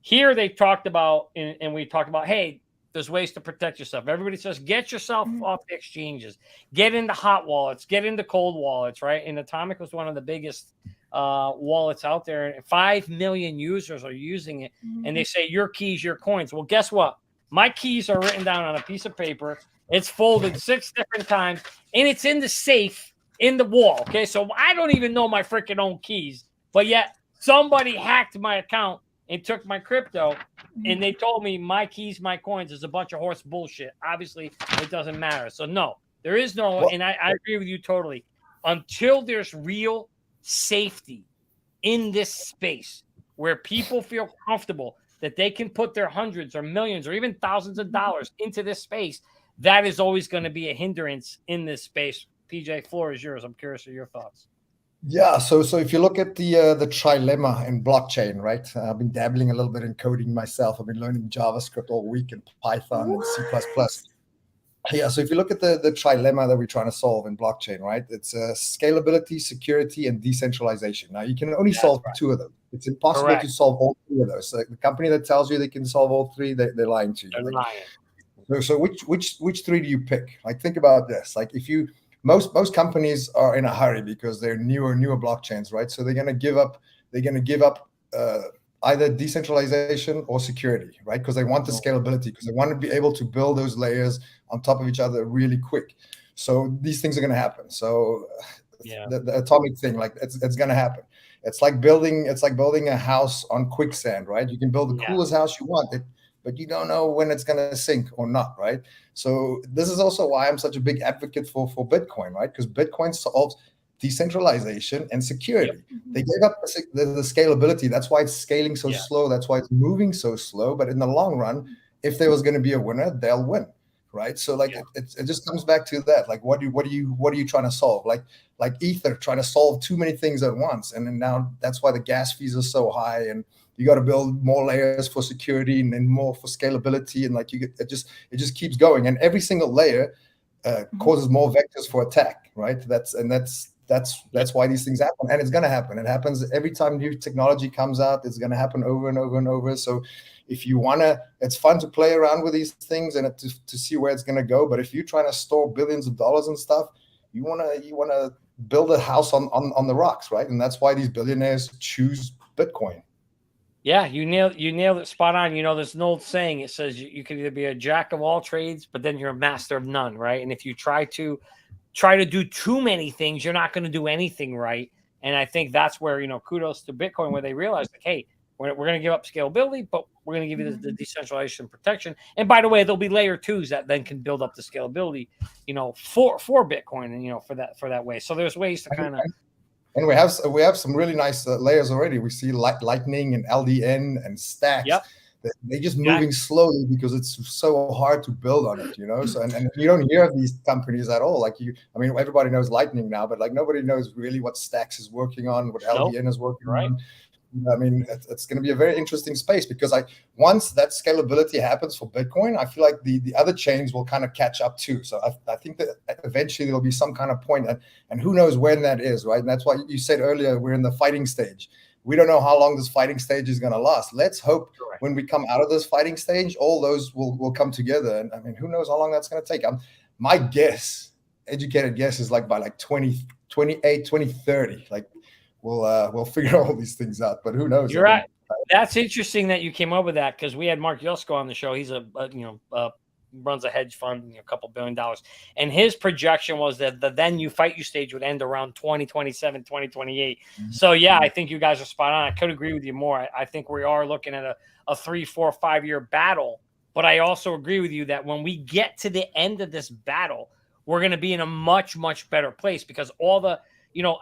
here they talked about, and we talked about, hey, there's ways to protect yourself. Everybody says, get yourself off the exchanges, get into hot wallets, get into cold wallets, right? And Atomic was one of the biggest wallets out there. 5 million users are using it. And they say, your keys, your coins. Well, guess what? My keys are written down on a piece of paper. It's folded 6 different times, and it's in the safe in the wall. Okay, so I don't even know my freaking own keys, but yet somebody hacked my account and took my crypto, and they told me my keys, my coins is a bunch of horse bullshit. Obviously, it doesn't matter. So no, there is no, and I agree with you totally. Until there's real safety in this space where people feel comfortable that they can put their hundreds or millions or even thousands of dollars into this space, that is always going to be a hindrance in this space PJ, floor is yours. I'm curious of your thoughts. Yeah, so if you look at the trilemma in blockchain, right? I've been dabbling a little bit in coding myself. I've been learning JavaScript all week and Python and C++. Yeah, so if you look at the trilemma that we're trying to solve in blockchain, right? It's scalability, security, and decentralization. Now, you can only solve two of them. It's impossible to solve all three of those. Like the company that tells you they can solve all three, they're lying to you. They're lying. So which three do you pick? Like, think about this. Like, if you most companies are in a hurry because they're newer blockchains, right? So they're going to give up either decentralization or security, right? Because they want the scalability, because they want to be able to build those layers on top of each other really quick. So these things are going to happen. So the atomic thing, like it's going to happen. It's like building a house on quicksand, right? You can build the coolest house you want, but you don't know when it's going to sink or not, right? So this is also why I'm such a big advocate for Bitcoin, right? Because Bitcoin solves decentralization and security. They gave up the scalability. That's why it's scaling so slow. That's why it's moving so slow. But in the long run, if there was going to be a winner, they'll win, right? So like it just comes back to that. Like what are you trying to solve? Like Ether trying to solve too many things at once, and then now that's why the gas fees are so high, and you got to build more layers for security and then more for scalability, and like it just keeps going, and every single layer causes more vectors for attack, right? That's why these things happen, and it's going to happen. It happens every time new technology comes out. It's going to happen over and over and over. So if you want to, it's fun to play around with these things and to see where it's going to go. But if you're trying to store billions of dollars and stuff, you want to build a house on the rocks, right? And that's why these billionaires choose Bitcoin. Yeah, you nailed it spot on. There's an old saying. It says you can either be a jack of all trades, but then you're a master of none, right? And if you try to do too many things, you're not going to do anything right. And I think that's where, kudos to Bitcoin, where they realized, like, hey, we're going to give up scalability, but we're going to give you the decentralization protection. And by the way, there'll be layer twos that then can build up the scalability, for Bitcoin and, for that way. So there's ways to kind of. And we have some really nice layers already. We see Lightning and LDN and Stacks. Yep. They're just moving slowly because it's so hard to build on it, So and you don't hear of these companies at all. Like everybody knows Lightning now, but like nobody knows really what Stacks is working on, what LDN is working on. I mean, it's going to be a very interesting space because once that scalability happens for Bitcoin, I feel like the other chains will kind of catch up too. So I think that eventually there'll be some kind of point, and who knows when that is, right? And that's why you said earlier we're in the fighting stage. We don't know how long this fighting stage is going to last. Let's hope when we come out of this fighting stage, all those will come together. And I mean, who knows how long that's going to take? My guess, educated guess, is like by like 2028, 2030, like we'll figure all these things out. But who knows? You're right. That's interesting that you came up with that, because we had Mark Yosko on the show. He's runs a hedge fund, a couple $1 billion. And his projection was that the then you fight you stage would end around 2027, 2028. So yeah, I think you guys are spot on. I could agree with you more. I think we are looking at a 3, 4, 5 year battle. But I also agree with you that when we get to the end of this battle, we're going to be in a much, much better place, because all the,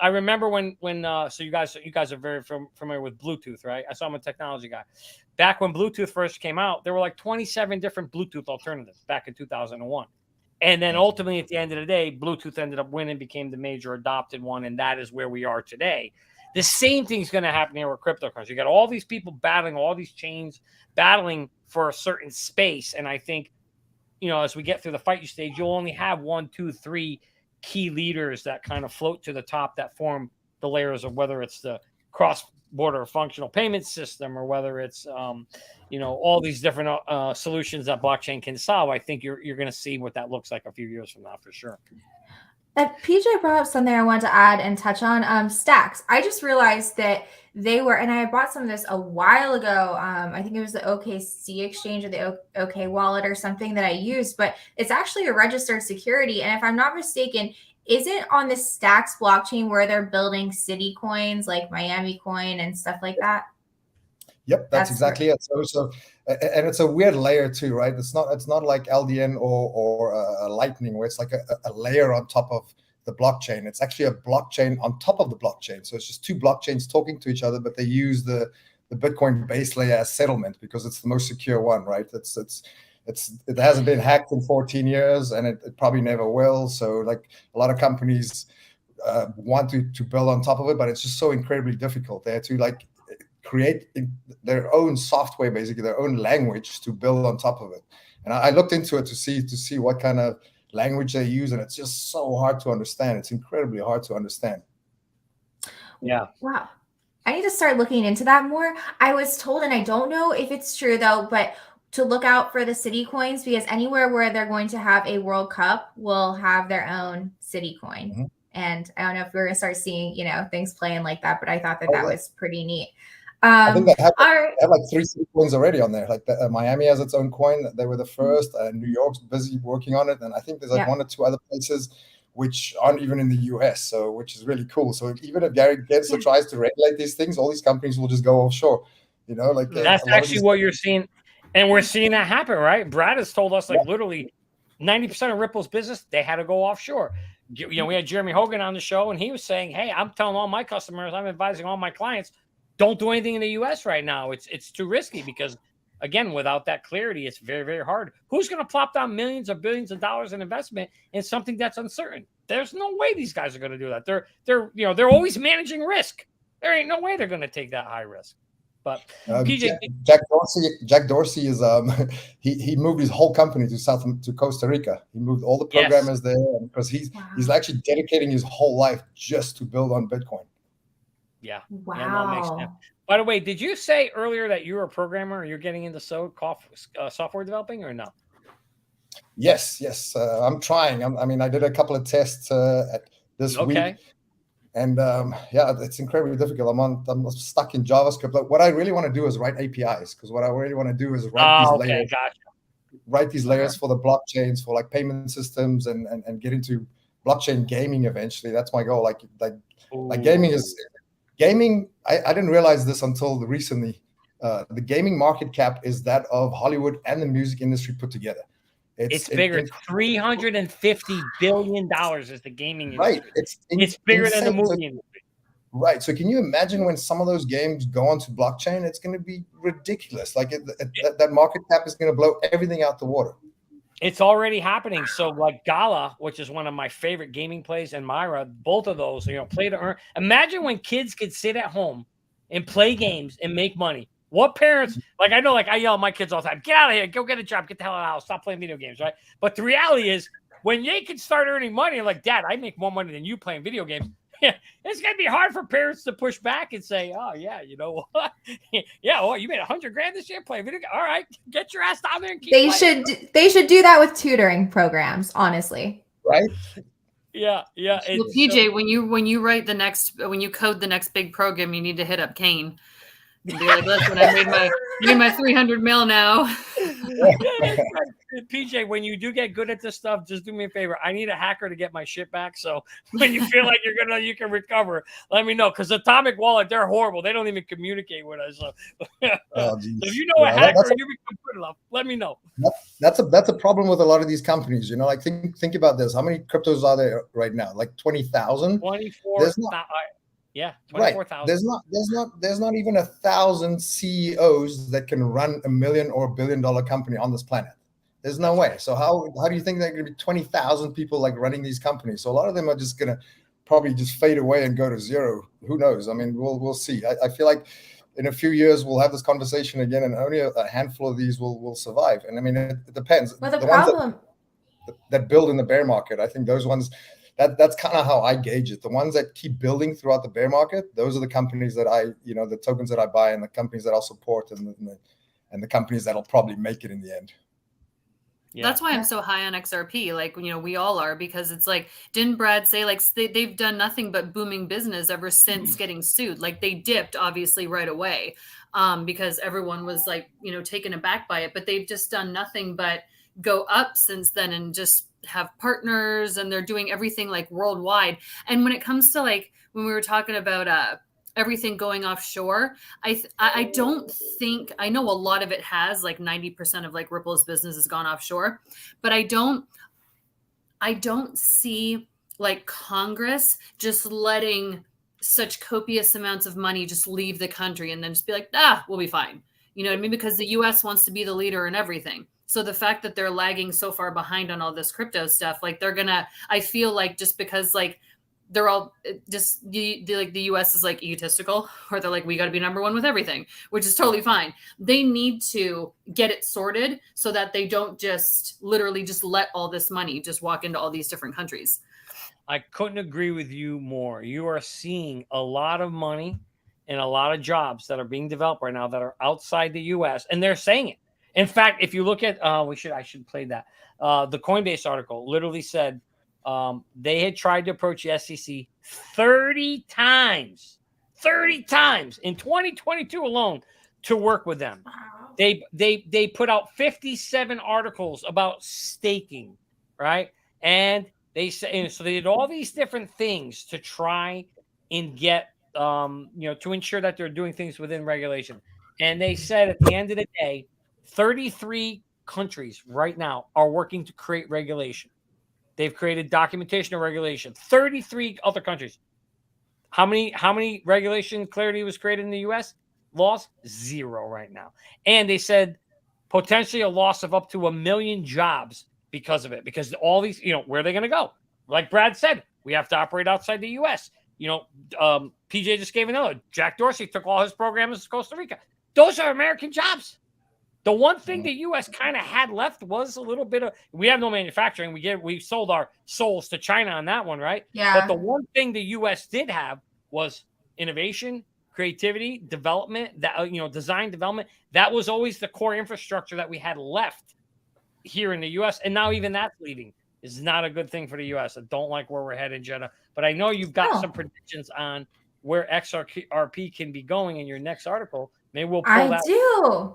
I remember when so you guys are very familiar with Bluetooth, right? I'm a technology guy. Back when Bluetooth first came out, there were like 27 different Bluetooth alternatives back in 2001. And then ultimately, at the end of the day, Bluetooth ended up winning, became the major adopted one, and that is where we are today. The same thing's going to happen here with cryptocurrency. You got all these people battling, all these chains battling for a certain space. And I think, as we get through the fight stage, you'll only have 1, 2, 3 key leaders that kind of float to the top that form the layers of whether it's the cross-border functional payment system or whether it's, all these different solutions that blockchain can solve. I think you're going to see what that looks like a few years from now for sure. PJ brought up something I wanted to add and touch on. Stacks. I just realized that they were, and I bought some of this a while ago. I think it was the OKC exchange or the OK wallet or something that I used, but it's actually a registered security. And if I'm not mistaken, is it on the Stacks blockchain where they're building city coins like Miami coin and stuff like that? Yep, that's exactly it. So, and it's a weird layer too, right? It's not like LDN or Lightning, where it's like a layer on top of the blockchain. It's actually a blockchain on top of the blockchain. So it's just two blockchains talking to each other, but they use the Bitcoin base layer as settlement because it's the most secure one, right? it hasn't been hacked in 14 years, and it probably never will. So like a lot of companies want to build on top of it, but it's just so incredibly difficult. They have to like create their own software, basically their own language to build on top of it. And I looked into it to see what kind of language they use, and it's just so hard to understand. It's incredibly hard to understand. Yeah. Wow. I need to start looking into that more. I was told, and I don't know if it's true though, but to look out for the city coins, because anywhere where they're going to have a World Cup will have their own city coin. Mm-hmm. And I don't know if we're going to start seeing, things playing like that, but I thought that was pretty neat. I think they have like 3 city coins already on there. Like Miami has its own coin. They were the first. New York's busy working on it. And I think there's like 1 or 2 other places which aren't even in the US, so which is really cool. So even if Gary Gensler tries to regulate these things, all these companies will just go offshore. Like that's actually what you're seeing, and we're seeing that happen, right? Brad has told us like literally 90% of Ripple's business they had to go offshore. We had Jeremy Hogan on the show, and he was saying, "Hey, I'm telling all my customers, I'm advising all my clients, don't do anything in the US right now. It's too risky because." Again, without that clarity, it's very, very hard. Who's going to plop down millions or billions of dollars in investment in something that's uncertain? There's no way these guys are going to do that. They're always managing risk. There ain't no way they're going to take that high risk. But PJ, Jack Dorsey is he moved his whole company to Costa Rica. He moved all the programmers there because he's actually dedicating his whole life just to build on Bitcoin. Yeah. Wow. Yeah, that makes sense. By the way, did you say earlier that you were a programmer or you're getting into software developing or no? Yes. I'm trying. I did a couple of tests this week. And it's incredibly difficult. I'm stuck in JavaScript. But what I really want to do is write APIs, because what I really want to do is write these layers for the blockchains, for like payment systems, and get into blockchain gaming eventually. That's my goal. Like gaming is gaming. I didn't realize this until recently. The gaming market cap is that of Hollywood and the music industry put together. It's bigger. It's $350 billion is the gaming industry. Right. It's bigger than the movie industry. Right. So can you imagine when some of those games go onto blockchain? It's going to be ridiculous. Like that market cap is going to blow everything out the water. It's already happening. So like Gala, which is one of my favorite gaming plays, and Myra, both of those, play to earn. Imagine when kids could sit at home and play games and make money. What parents, I know, I yell at my kids all the time, get out of here, go get a job, get the hell out of the house, stop playing video games, right? But the reality is, when they can start earning money, like, Dad, I make more money than you playing video games. It's going to be hard for parents to push back and say, oh, yeah, you know what? You made $100,000 this year playing video games. All right, get your ass down there and keep playing. They should do that with tutoring programs, honestly. Right? Yeah. Well, PJ, when you code the next big program, you need to hit up Kane. And be like, listen, I made my 300 mil now. PJ, when you do get good at this stuff, just do me a favor. I need a hacker to get my shit back. So when you feel like you can recover, let me know. Because Atomic Wallet, they're horrible. They don't even communicate with us. So, so if you know a hacker and you become good enough, let me know. That's a problem with a lot of these companies. Like think about this. How many cryptos are there right now? Like 20,000? 24,000. Yeah, 24,000. Right. There's not even 1,000 CEOs that can run $1 million or $1 billion company on this planet. There's no way. So how do you think there are going to be 20,000 people like running these companies? So a lot of them are just going to probably just fade away and go to zero. Who knows? I mean, we'll see. I feel like in a few years we'll have this conversation again, and only a handful of these will survive. And I mean, it depends. But the problem that build in the bear market, I think those ones. That's kind of how I gauge it. The ones that keep building throughout the bear market, those are the companies that the tokens that I buy, and the companies that I'll support, and the companies that'll probably make it in the end. Yeah. That's why I'm so high on XRP. Like, we all are, because it's like, didn't Brad say they've done nothing but booming business ever since getting sued? Like, they dipped obviously right away because everyone was like, taken aback by it, but they've just done nothing but go up since then, and just have partners, and they're doing everything like worldwide. And when it comes to like when we were talking about everything going offshore, I don't think, I know a lot of it has, like 90% of like Ripple's business has gone offshore, but I don't see like Congress just letting such copious amounts of money just leave the country and then just be like, we'll be fine. You know what I mean? Because the US wants to be the leader in everything. So the fact that they're lagging so far behind on all this crypto stuff, like I feel like just because like they're all just like the US is like egotistical, or they're like, we got to be number one with everything, which is totally fine. They need to get it sorted so that they don't just literally just let all this money just walk into all these different countries. I couldn't agree with you more. You are seeing a lot of money and a lot of jobs that are being developed right now that are outside the US, and they're saying it. In fact, if you look at I should play that. The Coinbase article literally said they had tried to approach the SEC 30 times in 2022 alone to work with them. Wow. They put out 57 articles about staking, right? And they say, so they did all these different things to try and get to ensure that they're doing things within regulation. And they said at the end of the day, 33 countries right now are working to create regulation. They've created documentation of regulation. 33 other countries. How many regulation clarity was created in the US? Laws? 0 right now. And they said potentially a loss of up to 1 million jobs because of it. Because all these, where are they going to go? Like Brad said, we have to operate outside the US. PJ just gave another. Jack Dorsey took all his programs to Costa Rica. Those are American jobs. The one thing the U.S. kind of had left was a little bit of, we have no manufacturing. We sold our souls to China on that one, right? Yeah. But the one thing the U.S. did have was innovation, creativity, development, design development. That was always the core infrastructure that we had left here in the U.S. And now even that's leaving. Is not a good thing for the U.S. I don't like where we're headed, Jenna. But I know you've got some predictions on where XRP can be going in your next article. Maybe we'll pull that. I do.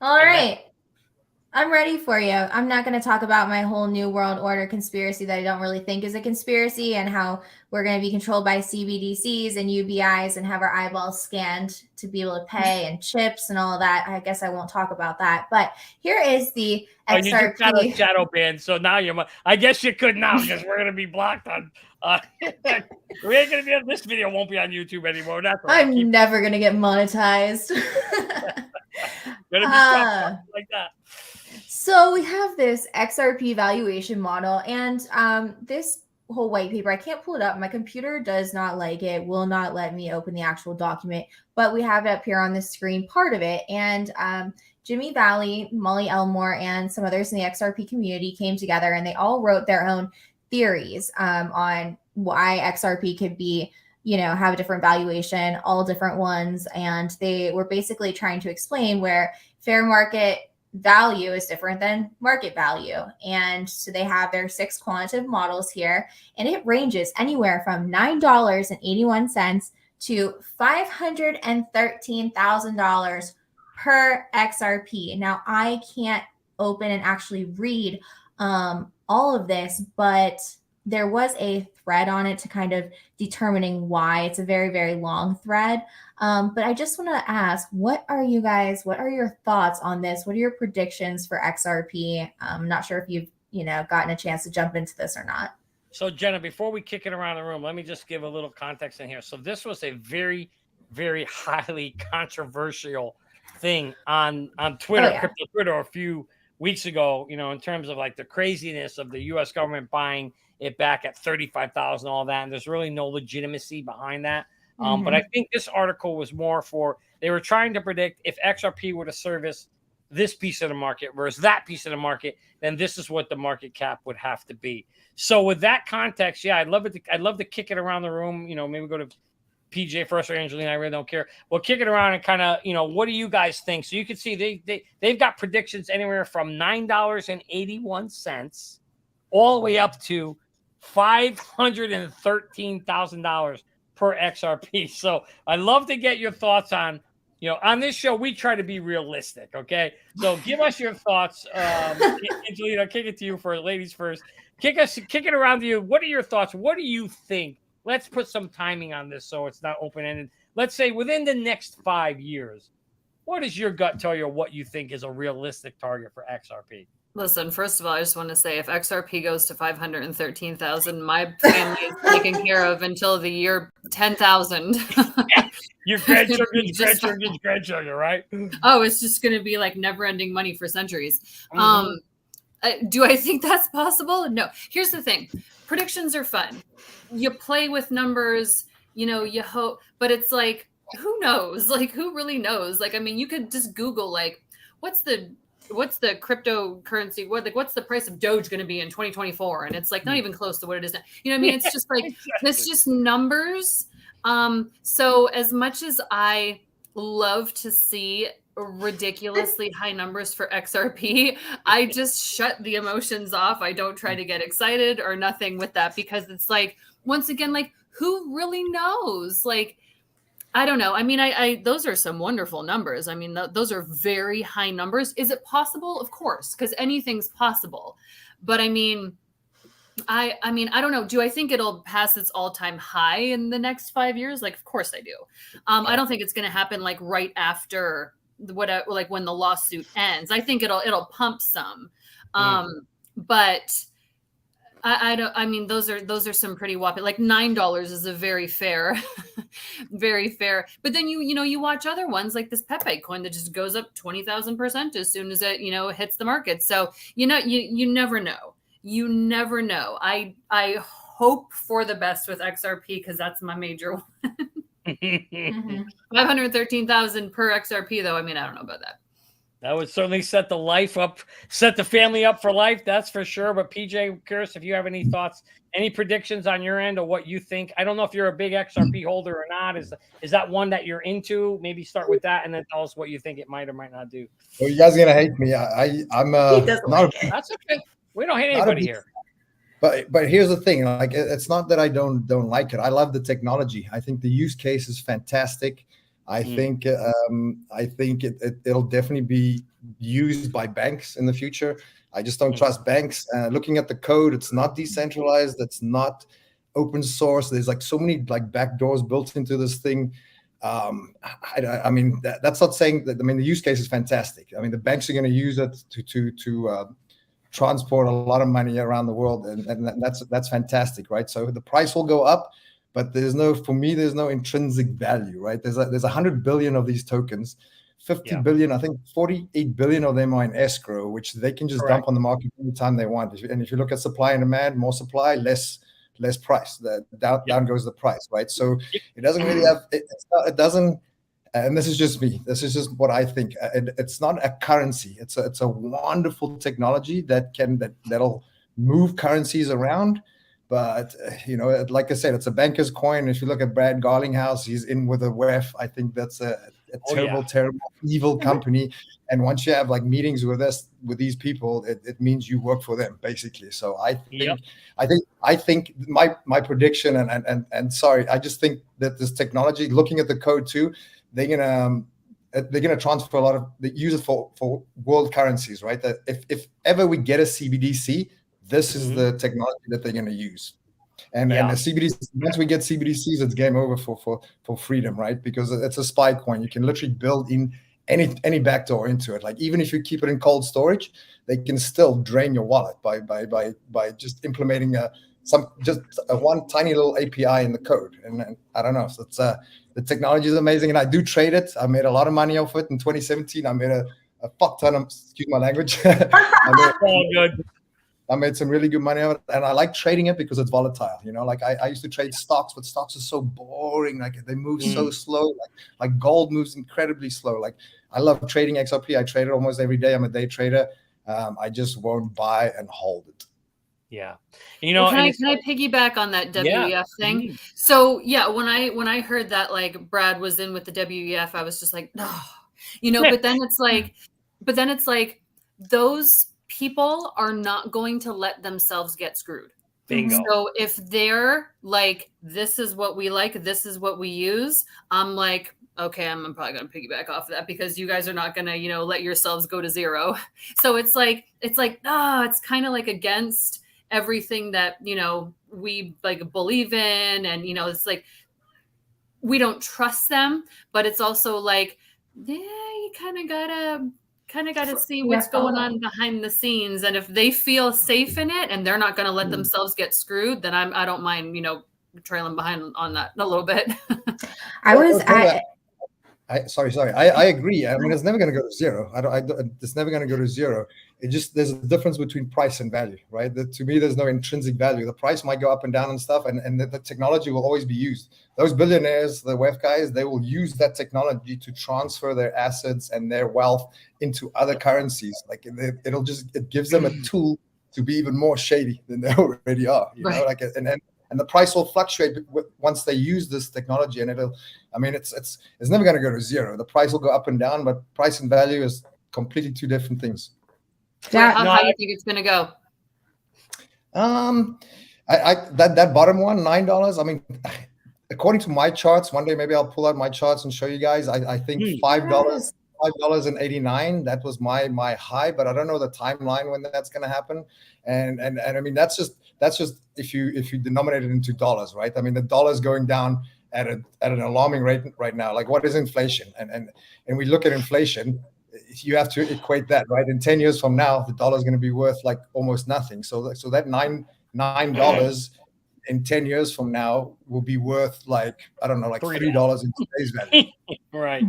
All right. I'm ready for you. I'm not going to talk about my whole New World Order conspiracy that I don't really think is a conspiracy, and how we're going to be controlled by CBDCs and UBIs and have our eyeballs scanned to be able to pay, and chips and all of that. I guess I won't talk about that. But here is the XRP. You just got a shadow ban, so now I guess you could now, because we're going to be blocked on. We ain't going to be on this video. Won't be on YouTube anymore. That's right. I'm never going to get monetized. Gonna be like that. So we have this XRP valuation model, and this whole white paper, I can't pull it up. My computer does not like it, will not let me open the actual document, but we have it up here on the screen, part of it. And Jimmy Valley, Molly Elmore, and some others in the XRP community came together, and they all wrote their own theories on why XRP could be, have a different valuation, all different ones. And they were basically trying to explain where fair market value is different than market value. And so they have their 6 quantitative models here, and it ranges anywhere from $9.81 to $513,000 per XRP. Now, I can't open and actually read all of this, but there was a thread on it to kind of determining why. It's a very, very long thread. But I just want to ask, what are your thoughts on this? What are your predictions for XRP? I'm not sure if you've, gotten a chance to jump into this or not. So Jenna, before we kick it around the room, let me just give a little context in here. So this was a very, very highly controversial thing on Twitter, crypto Twitter, a few weeks ago, in terms of like the craziness of the U.S. government buying it back at 35,000, all that. And there's really no legitimacy behind that. But I think this article was more they were trying to predict if XRP were to service this piece of the market versus that piece of the market, then this is what the market cap would have to be. So with that context, I'd love to kick it around the room. Maybe go to PJ first or Angelina. I really don't care. We'll kick it around and kind of, what do you guys think? So you can see they've got predictions anywhere from $9.81 all the way up to $513,000 per XRP. So I'd love to get your thoughts on, on this show, we try to be realistic. Okay. So give us your thoughts. Angelina, kick it to you for ladies first. Kick it around to you. What are your thoughts? What do you think? Let's put some timing on this so it's not open-ended. Let's say within the next 5 years, what does your gut tell you what you think is a realistic target for XRP? Listen, first of all, I just want to say if XRP goes to 513,000, my family is taken care of until the year 10,000. Your grandchildren's grandchildren's grandchildren, right? Oh, it's just going to be like never ending money for centuries. Mhm. Do I think that's possible? No. Here's the thing. Predictions are fun. You play with numbers, you hope, but it's like, who knows? Like, who really knows? Like, I mean, you could just Google, like, what's the cryptocurrency? What's the price of Doge going to be in 2024? And it's like not even close to what it is now. You know what I mean? It's just like, it's just numbers. So as much as I love to see ridiculously high numbers for XRP, I just shut the emotions off. I don't try to get excited or nothing with that, because it's like, once again, like, who really knows? Like, I don't know. I mean, I those are some wonderful numbers. I mean, those are very high numbers. Is it possible? Of course, because anything's possible. But I mean, I don't know. Do I think it'll pass its all-time high in the next 5 years? Like, of course I do. I don't think it's going to happen like right after like when the lawsuit ends. I think it'll pump some. But I don't. I mean, those are some pretty whopping. Like $9 is a very fair, very fair. But then you watch other ones like this Pepe coin that just goes up 20,000% as soon as it hits the market. So you never know. You never know. I hope for the best with XRP, because that's my major one. 513,000 per XRP though. I mean, I don't know about that. That would certainly set the family up for life. That's for sure. But PJ, I'm curious if you have any thoughts, any predictions on your end, or what you think. I don't know if you're a big XRP holder or not. Is that one that you're into? Maybe start with that, and then tell us what you think it might or might not do. Well, you guys are gonna hate me. I'm not. That's okay. We don't hate anybody here. But here's the thing. Like, it's not that I don't like it. I love the technology. I think the use case is fantastic. I think it'll definitely be used by banks in the future. I just don't trust banks. Looking at the code, it's not decentralized. It's not open source. There's like so many like backdoors built into this thing. I mean, that's not saying that. I mean, the use case is fantastic. I mean, the banks are going to use it to transport a lot of money around the world, and that's fantastic, right? So the price will go up. But there's no intrinsic value, right? There's 100 billion of these tokens, 50 billion, I think 48 billion of them are in escrow, which they can just dump on the market anytime they want. And if you look at supply and demand, more supply, less price. Down goes the price, right? So it doesn't really have. It doesn't. And this is just me. This is just what I think. It's not a currency. It's a wonderful technology that'll move currencies around. But, like I said, it's a banker's coin. If you look at Brad Garlinghouse, he's in with a WEF. I think that's a terrible, evil company. And once you have like meetings with these people, it means you work for them, basically. So I think my prediction, and sorry, I just think that this technology, looking at the code too, they're gonna transfer a lot of use it for world currencies, right? That if ever we get a CBDC, this is the technology that they're going to use, and the CBDC. Once we get CBDCs, it's game over for freedom, right? Because it's a spy coin. You can literally build in any backdoor into it. Like, even if you keep it in cold storage, they can still drain your wallet by just implementing one tiny little API in the code. And I don't know. So it's the technology is amazing, and I do trade it. I made a lot of money off it in 2017. I made a fuck ton of, excuse my language. I made some really good money on it, and I like trading it because it's volatile. Like I used to trade stocks, but stocks are so boring. Like, they move so slow. Like gold moves incredibly slow. Like, I love trading XRP. I trade it almost every day. I'm a day trader. I just won't buy and hold it. Yeah, can I piggyback on that WEF thing? So when I heard that like Brad was in with the WEF, I was just like, no, But then it's like those people are not going to let themselves get screwed. Bingo. So if they're like, this is what we like, this is what we use, I'm like, okay, I'm probably going to piggyback off of that, because you guys are not going to, let yourselves go to zero. So it's like, it's kind of like against everything that, we like believe in. And, it's like, we don't trust them, but it's also like, yeah, you kind of kind of got to see what's going on behind the scenes. And if they feel safe in it and they're not going to let themselves get screwed, then I don't mind, trailing behind on that a little bit. Sorry. I agree. I mean, it's never going to go to zero. It's never going to go to zero. There's a difference between price and value, right? To me, there's no intrinsic value. The price might go up and down and stuff, and the technology will always be used. Those billionaires, the WEF guys, they will use that technology to transfer their assets and their wealth into other currencies. Like it gives them a tool to be even more shady than they already are. You know, like and the price will fluctuate once they use this technology, and it's never going to go to zero. The price will go up and down, but price and value is completely two different things. Yeah, how do you think it's going to go? That bottom one, $9. I mean, according to my charts, one day maybe I'll pull out my charts and show you guys. I think $5.89. That was my high, but I don't know the timeline when that's going to happen. And I mean that's just if you denominate it into dollars, right? I mean the dollar's going down at an alarming rate right now. Like what is inflation? And we look at inflation. You have to equate that, right? In 10 years from now, the dollar is going to be worth like almost nothing. So that $9 in 10 years from now will be worth like, I don't know, like $3 in today's value. Right.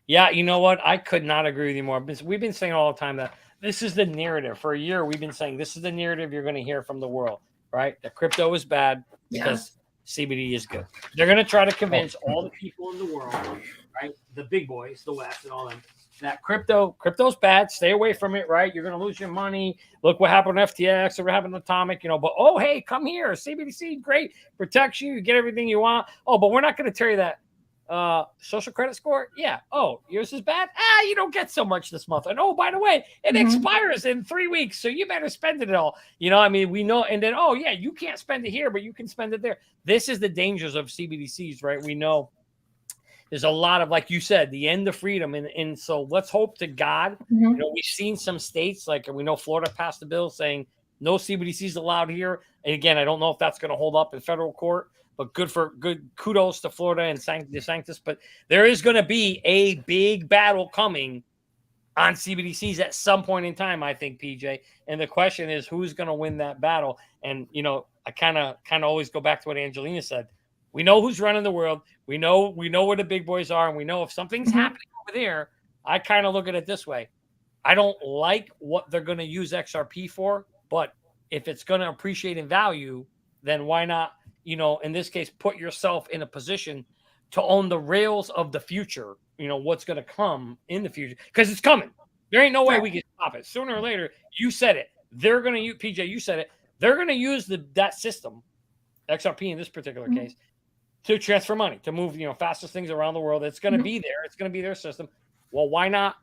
Yeah. You know what? I could not agree with you more. We've been saying all the time that this is the narrative. For a year, we've been saying this is the narrative you're going to hear from the world, right? That crypto is bad because CBD is good. They're going to try to convince all the people in the world, right? The big boys, the West and all them, that crypto's bad. Stay away from it, right? You're going to lose your money. Look what happened to FTX or what happened to Atomic, but hey, come here. CBDC, great. Protects you. You get everything you want. Oh, but we're not going to tell you that social credit score. Yeah. Oh, yours is bad. You don't get so much this month. And oh, by the way, it expires in 3 weeks. So you better spend it all. I mean, we know. And then, oh yeah, you can't spend it here, but you can spend it there. This is the dangers of CBDCs, right? We know there's a lot of, like you said, the end of freedom. And so let's hope to God, we've seen some states, like we know Florida passed a bill saying no CBDCs allowed here. And again, I don't know if that's going to hold up in federal court, but good kudos to Florida and DeSantis. But there is going to be a big battle coming on CBDCs at some point in time, I think, PJ. And the question is, who's going to win that battle? And, I kind of always go back to what Angelina said. We know who's running the world. We know where the big boys are. And we know if something's happening over there, I kind of look at it this way. I don't like what they're going to use XRP for, but if it's going to appreciate in value, then why not, in this case, put yourself in a position to own the rails of the future, what's going to come in the future, because it's coming. There ain't no way we can stop it. Sooner or later, you said it. They're going to use, PJ, you said it. They're going to use that system, XRP in this particular case, to transfer money, to move, fastest things around the world. It's going to be there. It's going to be their system. Well, why not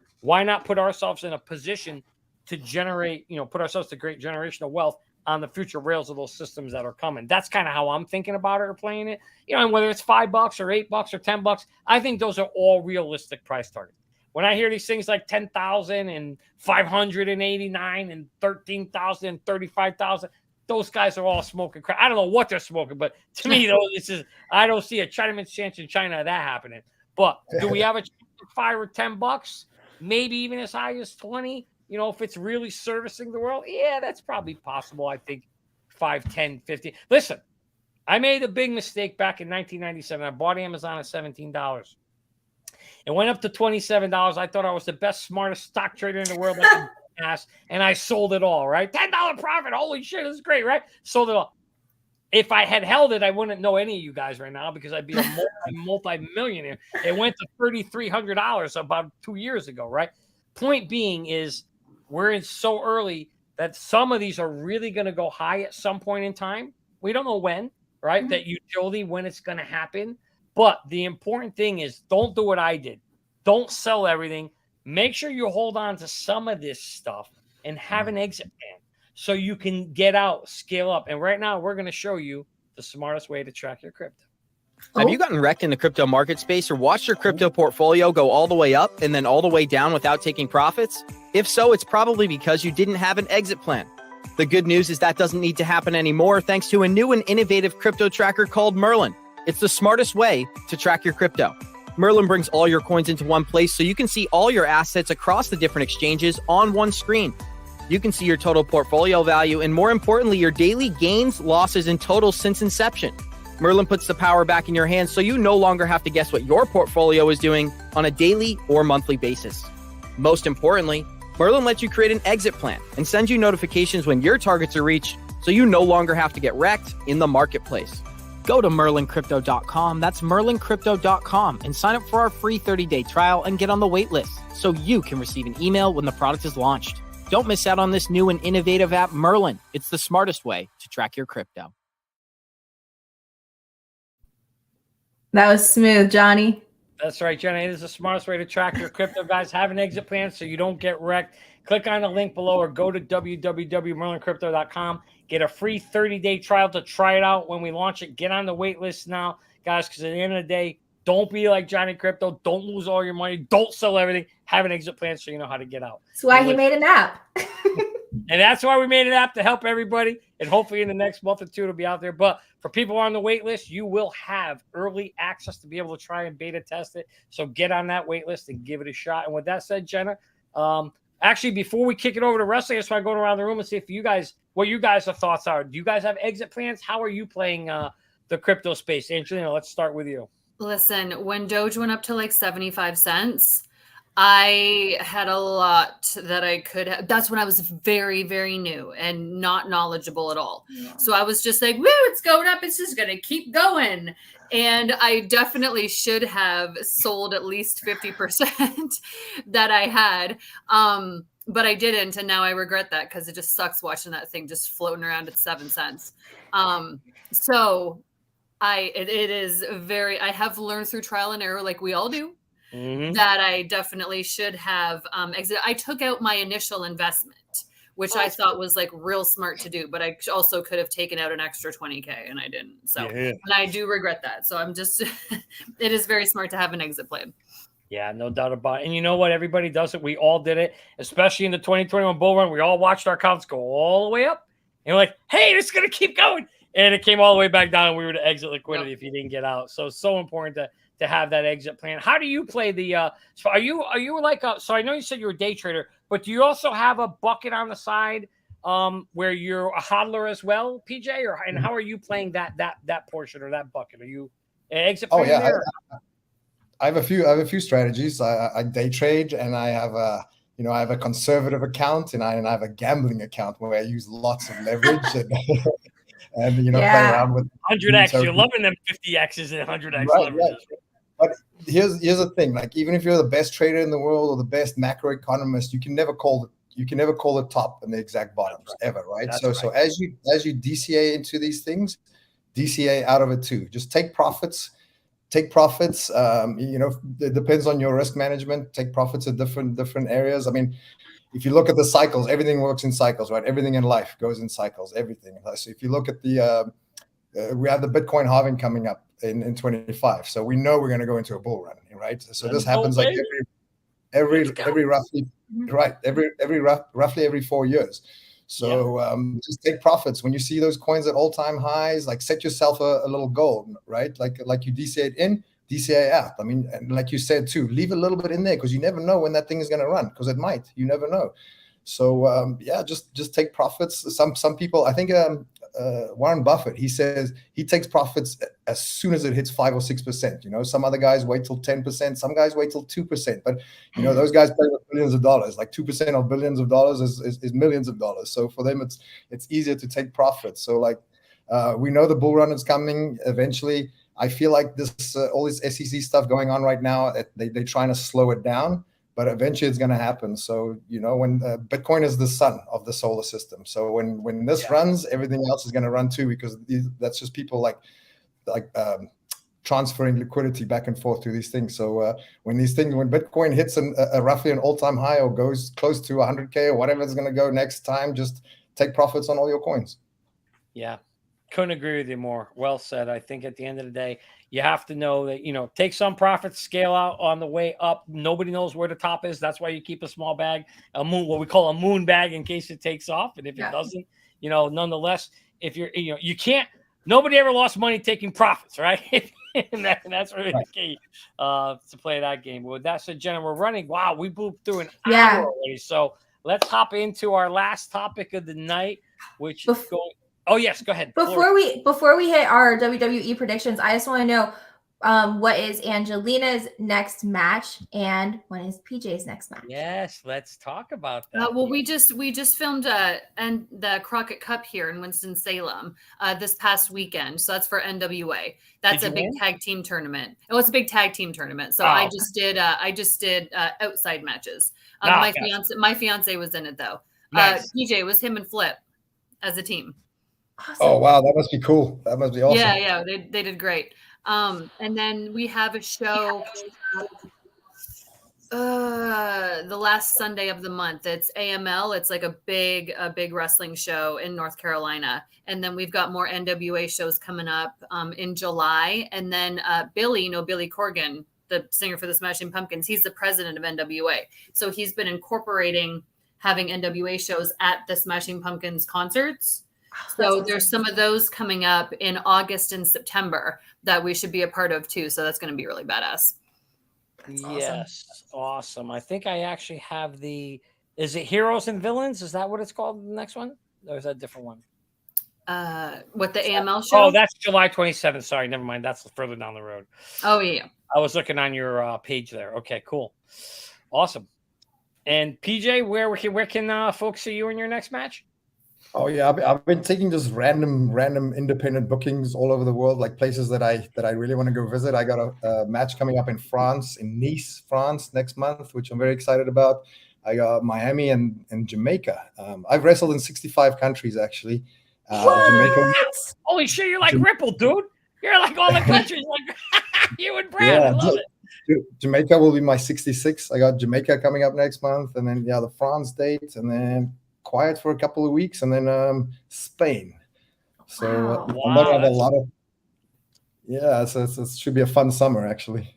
put ourselves in a position to generate, put ourselves to great generational wealth on the future rails of those systems that are coming? That's kind of how I'm thinking about it or playing it. And whether it's $5 or $8 or $10, I think those are all realistic price targets. When I hear these things like 10,000 and 589 and 13,000 and 35,000, those guys are all smoking crack. I don't know what they're smoking, but to me, though, I don't see a Chinaman's chance in China of that happening. But do we have a chance of $5 or $10? Maybe even as high as 20? If it's really servicing the world, yeah, that's probably possible. I think 5, 10, 50. Listen, I made a big mistake back in 1997. I bought Amazon at $17. It went up to $27. I thought I was the best, smartest stock trader in the world. And I sold it all, right? $10 profit. Holy shit, this is great, right? Sold it all. If I had held it, I wouldn't know any of you guys right now because I'd be a multi-millionaire. It went to $3,300 about 2 years ago, right? Point being is we're in so early that some of these are really going to go high at some point in time. We don't know when, right? That utility, when it's going to happen. But the important thing is don't do what I did. Don't sell everything. Make sure you hold on to some of this stuff and have an exit plan so you can get out, scale up. And right now, we're going to show you the smartest way to track your crypto. Have you gotten wrecked in the crypto market space or watched your crypto portfolio go all the way up and then all the way down without taking profits? If so, it's probably because you didn't have an exit plan. The good news is that doesn't need to happen anymore thanks to a new and innovative crypto tracker called Merlin. It's the smartest way to track your crypto. Merlin brings all your coins into one place so you can see all your assets across the different exchanges on one screen. You can see your total portfolio value and, more importantly, your daily gains, losses, and totals since inception. Merlin puts the power back in your hands so you no longer have to guess what your portfolio is doing on a daily or monthly basis. Most importantly, Merlin lets you create an exit plan and sends you notifications when your targets are reached so you no longer have to get wrecked in the marketplace. Go to merlincrypto.com, that's merlincrypto.com, and sign up for our free 30-day trial and get on the wait list so you can receive an email when the product is launched. Don't miss out on this new and innovative app, Merlin. It's the smartest way to track your crypto. That was smooth, Johnny. That's right, Jenna. It is the smartest way to track your crypto, guys. Have an exit plan so you don't get wrecked. Click on the link below or go to www.merlincrypto.com. Get a free 30-day trial to try it out when we launch it. Get on the wait list now, guys, because at the end of the day, don't be like Johnny Crypto. Don't lose all your money. Don't sell everything. Have an exit plan so you know how to get out. That's why he made an app. And that's why we made an app to help everybody. And hopefully in the next month or two, it'll be out there. But for people on the wait list, you will have early access to be able to try and beta test it. So get on that wait list and give it a shot. And with that said, Jenna, actually, before we kick it over to wrestling, I just want to go around the room and see if you guys, what you guys' thoughts are. Do you guys have exit plans? How are you playing the crypto space? Angelina, let's start with you. Listen, when Doge went up to like 75 cents, I had a lot that I could have. That's when I was very, very new and not knowledgeable at all. Yeah. So I was just like, woo, it's going up. It's just going to keep going. And I definitely should have sold at least 50% that I had. But I didn't. And now I regret that because it just sucks watching that thing just floating around at 7 cents. So it is very, I have learned through trial and error, like we all do. Mm-hmm. That I definitely should have exited. I took out my initial investment, which I thought was like real smart to do, but I also could have taken out an extra 20K and I didn't. So, and I do regret that. So I'm just, it is very smart to have an exit plan. Yeah, no doubt about it. And you know what? Everybody does it. We all did it, especially in the 2021 bull run. We all watched our accounts go all the way up and we're like, hey, it's going to keep going. And it came all the way back down and we were to exit liquidity if you didn't get out. So it's so important to have that exit plan. How do you play the so are you like so I know you said you're a day trader, but do you also have a bucket on the side where you're a hodler as well, PJ, or and how are you playing that portion or that bucket? Are you an exit plan there? I have a few strategies. I day trade and I have a I have a conservative account and I have a gambling account where I use lots of leverage and play around with 100x. You're loving them 50x's and 100x leverages. Right. But here's the thing: like, even if you're the best trader in the world or the best macroeconomist, you can never call the top and the exact bottoms ever, right? So as you DCA into these things, DCA out of it too. Just take profits. It depends on your risk management. Take profits at different areas. I mean, if you look at the cycles, everything works in cycles, right? Everything in life goes in cycles. Everything. So if you look at the we have the Bitcoin halving coming up in 25, so we know we're going to go into a bull run, right? So this happens like every roughly right roughly every 4 years. So just take profits when you see those coins at all-time highs. Like, set yourself a little goal, right? Like you DCA in, DCA out. I mean, and like you said too, leave a little bit in there because you never know when that thing is going to run, because it might. You never know. So just take profits. Some people, I think Warren Buffett, he says he takes profits as soon as it hits 5 or 6%. Some other guys wait till 10%, some guys wait till 2%, but those guys play with billions of dollars. Like 2% of billions of dollars is millions of dollars. So for them, it's easier to take profits. So like we know the bull run is coming eventually. I feel like this all this SEC stuff going on right now, they're trying to slow it down. But eventually it's going to happen. So, when Bitcoin is the sun of the solar system. So when this runs, everything else is going to run too, because that's just people like transferring liquidity back and forth through these things. So when Bitcoin hits a roughly an all-time high or goes close to 100K or whatever it's going to go next time, just take profits on all your coins. Yeah. Couldn't agree with you more. Well said. I think at the end of the day, you have to know that, take some profits, scale out on the way up. Nobody knows where the top is. That's why you keep a small bag, what we call a moon bag, in case it takes off. And if it doesn't, nonetheless, if you're, you can't, nobody ever lost money taking profits, right? and that's really the key to play that game. With that said, Jenna, we're running. Wow, we blew through an hour already. So let's hop into our last topic of the night, which is going. Oh yes, go ahead. Before we hit our WWE predictions, I just want to know what is Angelina's next match and when is PJ's next match? Yes, let's talk about that. Well, we just filmed and the Crockett Cup here in Winston-Salem this past weekend. So that's for NWA. That's a big tag team tournament. Oh, it's a big tag team tournament. So I just did outside matches. My fiance was in it though. Nice. PJ was him and Flip as a team. Awesome. Oh wow, that must be cool. That must be awesome. Yeah, they did great. And then we have a show the last Sunday of the month. It's AML. It's like a big wrestling show in North Carolina. And then we've got more NWA shows coming up in July. And then Billy Corgan, the singer for the Smashing Pumpkins, he's the president of NWA. So he's been incorporating having NWA shows at the Smashing Pumpkins concerts. So there's some of those coming up in August and September that we should be a part of too. So that's going to be really badass. Yes, awesome. I think I actually have is it Heroes and Villains? Is that what it's called, the next one? Or is that a different one? What, the AML show? Oh, that's July 27th. Sorry, never mind. That's further down the road. Oh, yeah. I was looking on your page there. Okay, cool. Awesome. And PJ, where can folks see you in your next match? Oh yeah, I've been taking just random independent bookings all over the world, like places that I really want to go visit. I got a match coming up in France, in Nice, France next month, which I'm very excited about. I got Miami and Jamaica. I've wrestled in 65 countries actually. Jamaica. Holy shit, you're like Ripple, dude. You're like all the countries, like you and Brad. I love it. Jamaica will be my 66. I got Jamaica coming up next month, and then the France date, and then quiet for a couple of weeks, and then Spain. So I'm gonna have a lot of so it should be a fun summer actually.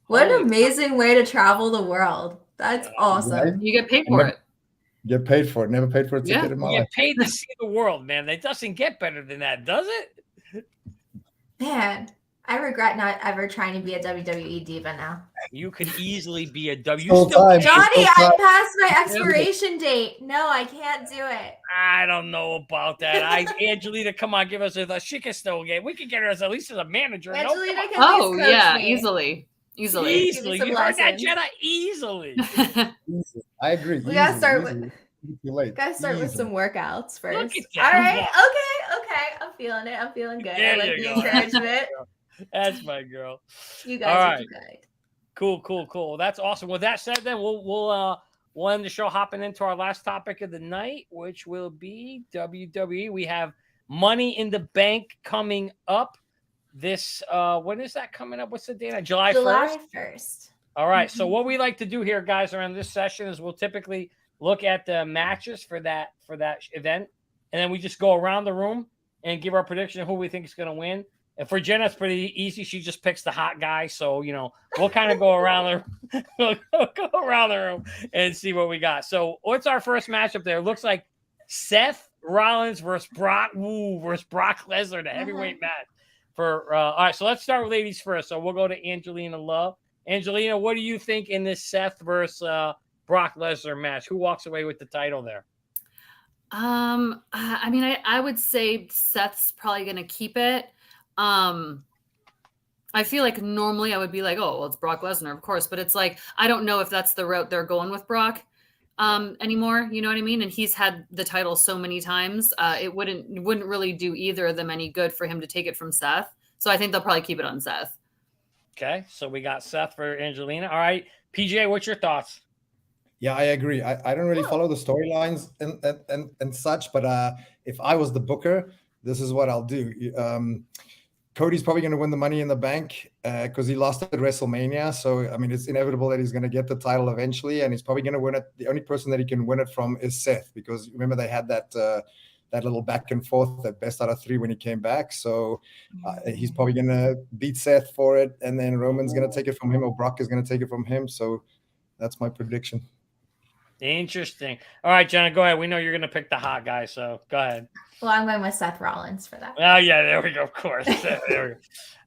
What an amazing way to travel the world. That's awesome. Right? You get paid for it. Get paid for it. Never paid for a ticket in my life. Get paid to see the world, man. It doesn't get better than that, does it? Man, I regret not ever trying to be a WWE diva now. You could easily be a W. Johnny, I passed my expiration date. No, I can't do it. I don't know about that. Angelina, come on, give us she can still get. We can get her at least as a manager. Angelina can yeah, me. Easily. You heard that, Jenna? Easily. I agree. We gotta start with some workouts first. Look at All right. Okay. I'm feeling it. I'm feeling good. I like the encouragement. That's my girl. You guys are good. Cool. That's awesome. With that said, then we'll end the show hopping into our last topic of the night, which will be WWE. We have Money in the Bank coming up. This when is that coming up? What's the date? July 1st. All right. So what we like to do here, guys, around this session is we'll typically look at the matches for that event, and then we just go around the room and give our prediction of who we think is going to win. And for Jenna, it's pretty easy. She just picks the hot guy. So, we'll kind of go around the room and see what we got. So what's our first matchup there? It looks like Seth Rollins versus Brock Lesnar, the heavyweight match. All right, so let's start with ladies first. So we'll go to Angelina Love. Angelina, what do you think in this Seth versus Brock Lesnar match? Who walks away with the title there? I mean, I would say Seth's probably going to keep it. I feel like normally I would be like, oh, well, it's Brock Lesnar, of course. But it's like, I don't know if that's the route they're going with Brock anymore. You know what I mean? And he's had the title so many times. It wouldn't really do either of them any good for him to take it from Seth. So I think they'll probably keep it on Seth. Okay. So we got Seth for Angelina. All right. PJ, what's your thoughts? Yeah, I agree. I don't really follow the storylines and such, but if I was the booker, this is what I'll do. Cody's probably going to win the Money in the Bank because he lost at WrestleMania. So, I mean, it's inevitable that he's going to get the title eventually, and he's probably going to win it. The only person that he can win it from is Seth, because remember they had that little back and forth, that best out of 3 when he came back. So he's probably going to beat Seth for it, and then Roman's going to take it from him, or Brock is going to take it from him. So that's my prediction. Interesting. All right, Jenna, go ahead. We know you're going to pick the hot guy, so go ahead. Well, I'm going with Seth Rollins for that. Oh, yeah, there we go. Of course. There we go.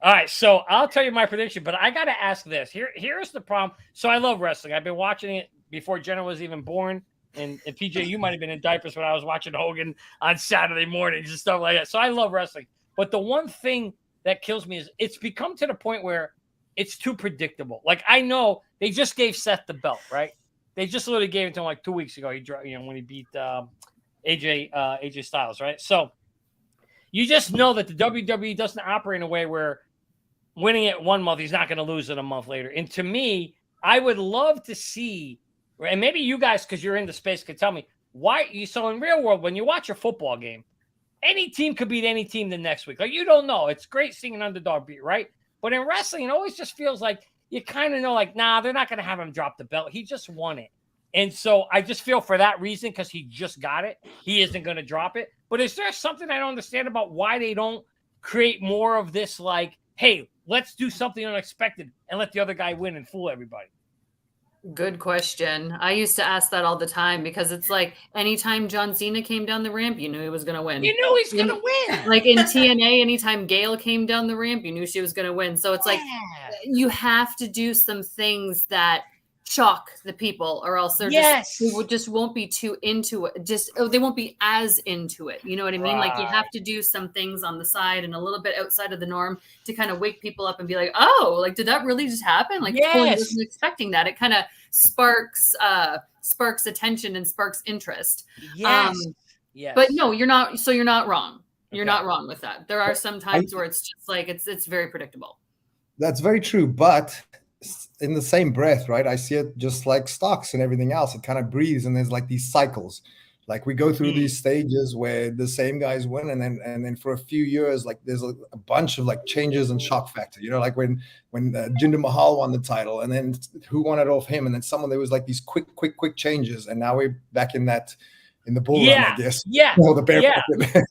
All right, so I'll tell you my prediction, but I got to ask this. Here's the problem. So I love wrestling. I've been watching it before Jenna was even born. And PJ, you might have been in diapers when I was watching Hogan on Saturday mornings and stuff like that. So I love wrestling. But the one thing that kills me is it's become to the point where it's too predictable. Like, I know they just gave Seth the belt, right? They just literally gave it to him like 2 weeks ago. When he beat AJ Styles, right? So you just know that the WWE doesn't operate in a way where winning it 1 month, he's not going to lose it a month later. And to me, I would love to see, and maybe you guys, because you're in the space, could tell me why. So in real world, when you watch a football game, any team could beat any team the next week. Like, you don't know. It's great seeing an underdog beat, right? But in wrestling, it always just feels like you kind of know, like, nah, they're not going to have him drop the belt. He just won it. And so I just feel for that reason, because he just got it, he isn't going to drop it. But is there something I don't understand about why they don't create more of this, like, hey, let's do something unexpected and let the other guy win and fool everybody? Good question. I used to ask that all the time, because it's like anytime John Cena came down the ramp, you knew he was going to win. You knew he's going to win. Like in TNA, anytime Gail came down the ramp, you knew she was going to win. So it's like you have to do some things that shock the people, or else they just won't be too into it. They won't be as into it. You know what I mean? Right. Like, you have to do some things on the side and a little bit outside of the norm to kind of wake people up and be like, oh, like, did that really just happen? Like, I wasn't expecting that. It kind of sparks attention and sparks interest. Yes. But no, you're not. So you're not wrong. You're not wrong with that. There are some times where it's just like, it's very predictable. That's very true. But in the same breath, right, I see it just like stocks and everything else. It kind of breathes, and there's like these cycles. Like, we go through these stages where the same guys win, and then for a few years, like, there's a bunch of like changes and shock factor. You know, like when Jinder Mahal won the title, and then who won it off him, and then there was like these quick changes, and now we're back in the bull run, I guess. The bear market.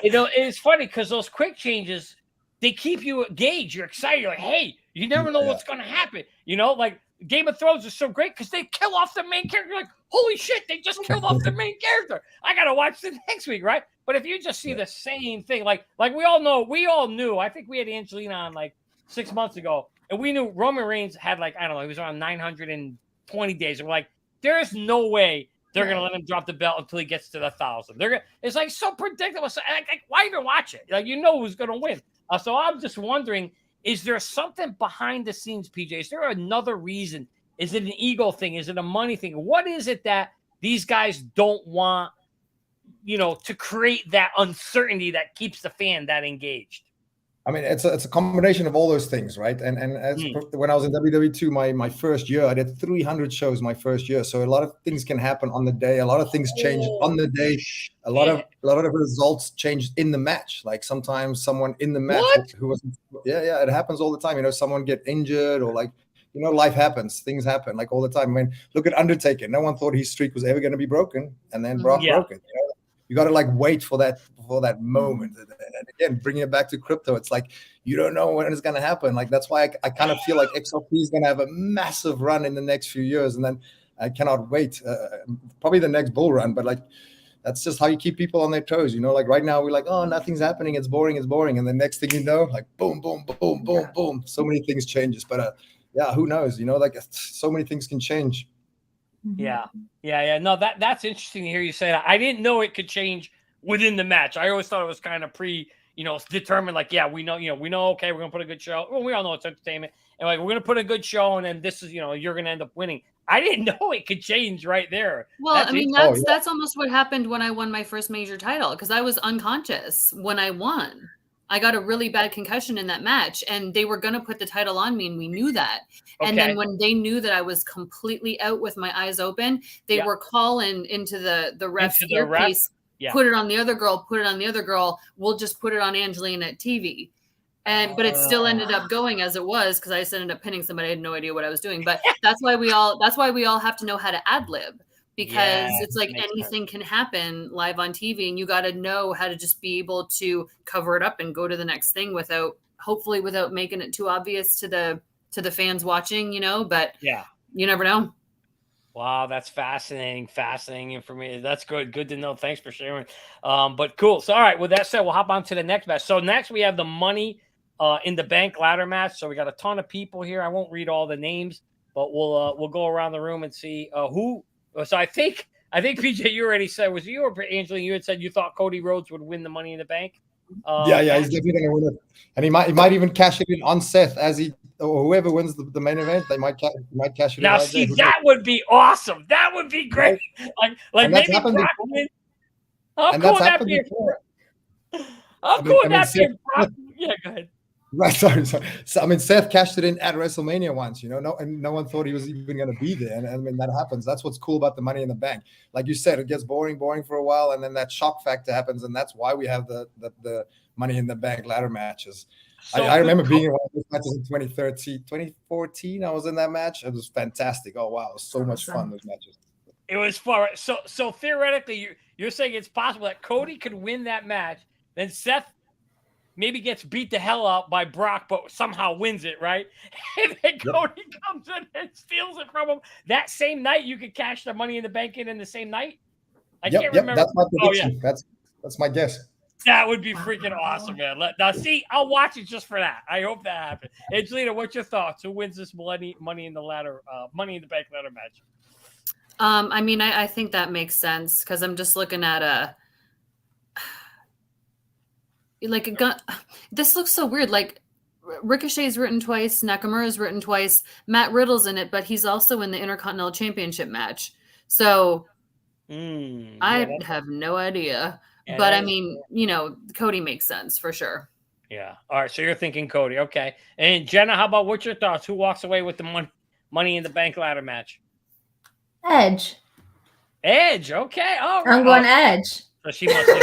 You know, it's funny because those quick changes, they keep you engaged. You're excited. You're like, hey, you never know what's going to happen. You know, like Game of Thrones is so great because they kill off the main character. You're like, holy shit, they just killed off the main character. I got to watch the next week, right? But if you just see the same thing, like we all knew, I think we had Angelina on like 6 months ago, and we knew Roman Reigns had like, I don't know, he was around 920 days. And we're like, there is no way they're going to let him drop the belt until he gets to the 1,000. It's like so predictable. So, like, why even watch it? Like, you know who's going to win. So I'm just wondering, is there something behind the scenes, PJ? Is there another reason? Is it an ego thing? Is it a money thing? What is it that these guys don't want, to create that uncertainty that keeps the fan that engaged? I mean, it's a combination of all those things, right? And when I was in WWE my first year, I did 300 shows my first year. So a lot of things can happen on the day. A lot of things change on the day. A lot of results change in the match. Like, sometimes someone in the match who wasn't, it happens all the time. Someone get injured, or like, life happens. Things happen like all the time. I mean, look at Undertaker. No one thought his streak was ever going to be broken, and then Brock broke it. You got to like wait for that moment. And again, bringing it back to crypto, it's like, you don't know when it's going to happen. Like, that's why I kind of feel like XRP is going to have a massive run in the next few years. And then I cannot wait. Probably the next bull run, but like, that's just how you keep people on their toes. Like right now we're like, oh, nothing's happening. It's boring. And the next thing you know, like boom, boom, boom, boom, boom. So many things changes, but who knows, like so many things can change. Yeah. No, that's interesting to hear you say that. I didn't know it could change within the match. I always thought it was kind of determined. Like, we know, okay, we're gonna put a good show. Well, we all know it's entertainment, and like, we're gonna put a good show, and then this is, you're gonna end up winning. I didn't know it could change right there. Well, that's almost what happened when I won my first major title, because I was unconscious when I won. I got a really bad concussion in that match, and they were going to put the title on me, and we knew that. Okay. And then when they knew that I was completely out with my eyes open, they were calling into the ref's earpiece, put it on the other girl, we'll just put it on Angelina at TV. But it still ended up going as it was, because I just ended up pinning somebody. I had no idea what I was doing. But that's why we all have to know how to ad lib. Because it's like anything can happen live on TV, and you got to know how to just be able to cover it up and go to the next thing without making it too obvious to the fans watching, but you never know. Wow, that's fascinating. Fascinating information. That's good. Good to know. Thanks for sharing. But cool. So, all right. With that said, we'll hop on to the next match. So next we have the Money in the Bank ladder match. So we got a ton of people here. I won't read all the names, but we'll go around the room and see who. So I think PJ, you already said, was you or Angelina? You had said you thought Cody Rhodes would win the Money in the Bank. Yeah, he's definitely going to win it, and he might even cash it in on Seth as he or whoever wins the main event. They might cash it Now, in. see, that would be awesome. That would be great. Like And that's maybe happened Brock before. win. How And cool that's would that happened be? before. How cool would that be? Seth- if Brock, yeah, go ahead. Right, sorry. So I mean, Seth cashed it in at WrestleMania once, and no one thought he was even going to be there. And I mean, that happens. That's what's cool about the Money in the Bank. Like you said, it gets boring for a while, and then that shock factor happens, and that's why we have the Money in the Bank ladder matches. So I remember being in one of those matches in 2014. I was in that match. It was fantastic. Oh wow, it was so much fun, those matches. It was fun. So theoretically, you're saying it's possible that Cody could win that match, then Seth maybe gets beat the hell out by Brock, but somehow wins it, right? And then Cody comes in and steals it from him. That same night, you could cash the Money in the Bank in the same night. I can't remember. That's my prediction. That's my guess. That would be freaking awesome, man. Now, see, I'll watch it just for that. I hope that happens. Angelina, what's your thoughts? Who wins this Money in the Bank ladder match? I mean, I think that makes sense because I'm just looking at like a gun. This looks so weird. Like Ricochet's written twice, Nakamura's written twice, Matt Riddle's in it, but he's also in the Intercontinental Championship match. So I have no idea. Yeah, but I mean, Cody makes sense for sure. Yeah. All right. So you're thinking Cody. Okay. And Jenna, how about what's your thoughts? Who walks away with the Money in the Bank ladder match? Edge. Edge. Okay. All right. I'm going Edge. So she must be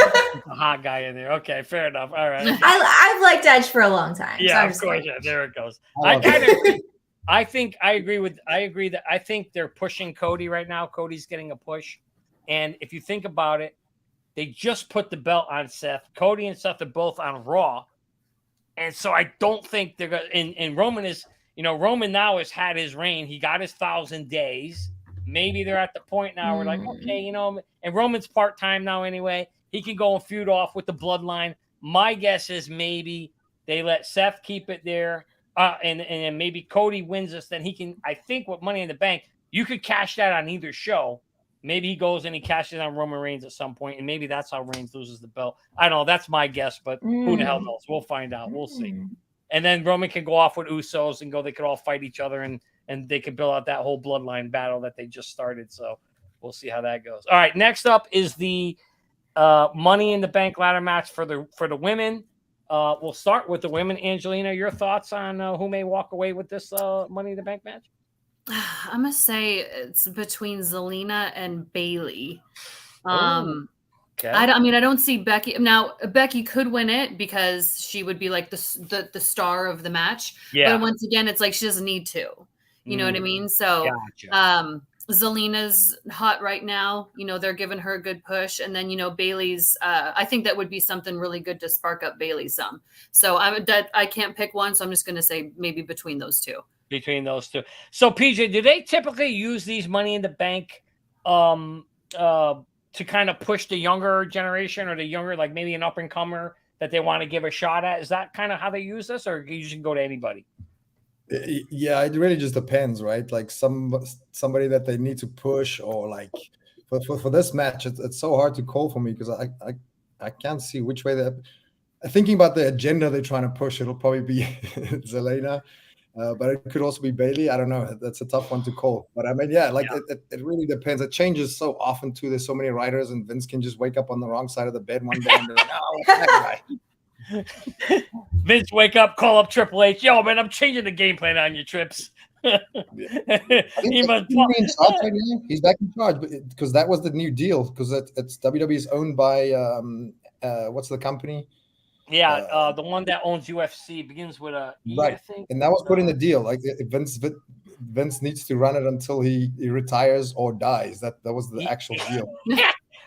a hot guy in there. Okay. Fair enough. All right. Okay. I've liked Edge for a long time. Yeah. So of course. Yeah. There it goes. I kind of agree. I agree that I think they're pushing Cody right now. Cody's getting a push. And if you think about it, they just put the belt on Seth. Cody and Seth are both on Raw. And so I don't think they're going to. And Roman is, Roman now has had his reign. He got his 1,000 days. Maybe they're at the point now where like, okay, and Roman's part-time now anyway. He can go and feud off with the bloodline. My guess is maybe they let Seth keep it there. And then maybe Cody wins this. Then he can, I think with Money in the Bank, you could cash that on either show. Maybe he goes and he cashes on Roman Reigns at some point, and maybe that's how Reigns loses the belt. I don't know. That's my guess, but who the hell knows? We'll find out. We'll see. And then Roman can go off with Usos and go. They could all fight each other, and they could build out that whole bloodline battle that they just started. So we'll see how that goes. All right. Next up is the Money in the Bank ladder match for the women. We'll start with the women. Angelina, your thoughts on who may walk away with this Money in the Bank match? I'm gonna say it's between Zelina and Bailey. Okay. I don't see Becky. Now Becky could win it because she would be like the star of the match. Yeah. But once again, it's like she doesn't need to. You know what I mean? So gotcha. Zelina's hot right now. They're giving her a good push, and then Bailey's. I think that would be something really good to spark up Bailey some. So I can't pick one, so I'm just gonna say maybe between those two. Between those two. So PJ, do they typically use these Money in the Bank to kind of push the younger generation or the younger, like maybe an up and comer that they want to give a shot at? Is that kind of how they use this, or you just go to anybody? Yeah, it really just depends, right? Like somebody that they need to push, or like for this match, it's so hard to call for me because I can't see which way they're thinking about the agenda they're trying to push. It'll probably be Zelina. But it could also be Bailey. I don't know. That's a tough one to call. But I mean, it really depends. It changes so often too. There's so many writers, and Vince can just wake up on the wrong side of the bed one day and be like, "Oh, that guy." Vince wake up, call up Triple H. Yo, man, I'm changing the game plan on your trips. He's back in charge, because that was the new deal. Because it's WWE is owned by what's the company? Yeah, the one that owns UFC begins with a E, right. I think. And that was put in the deal. Like Vince needs to run it until he retires or dies. That was the actual deal.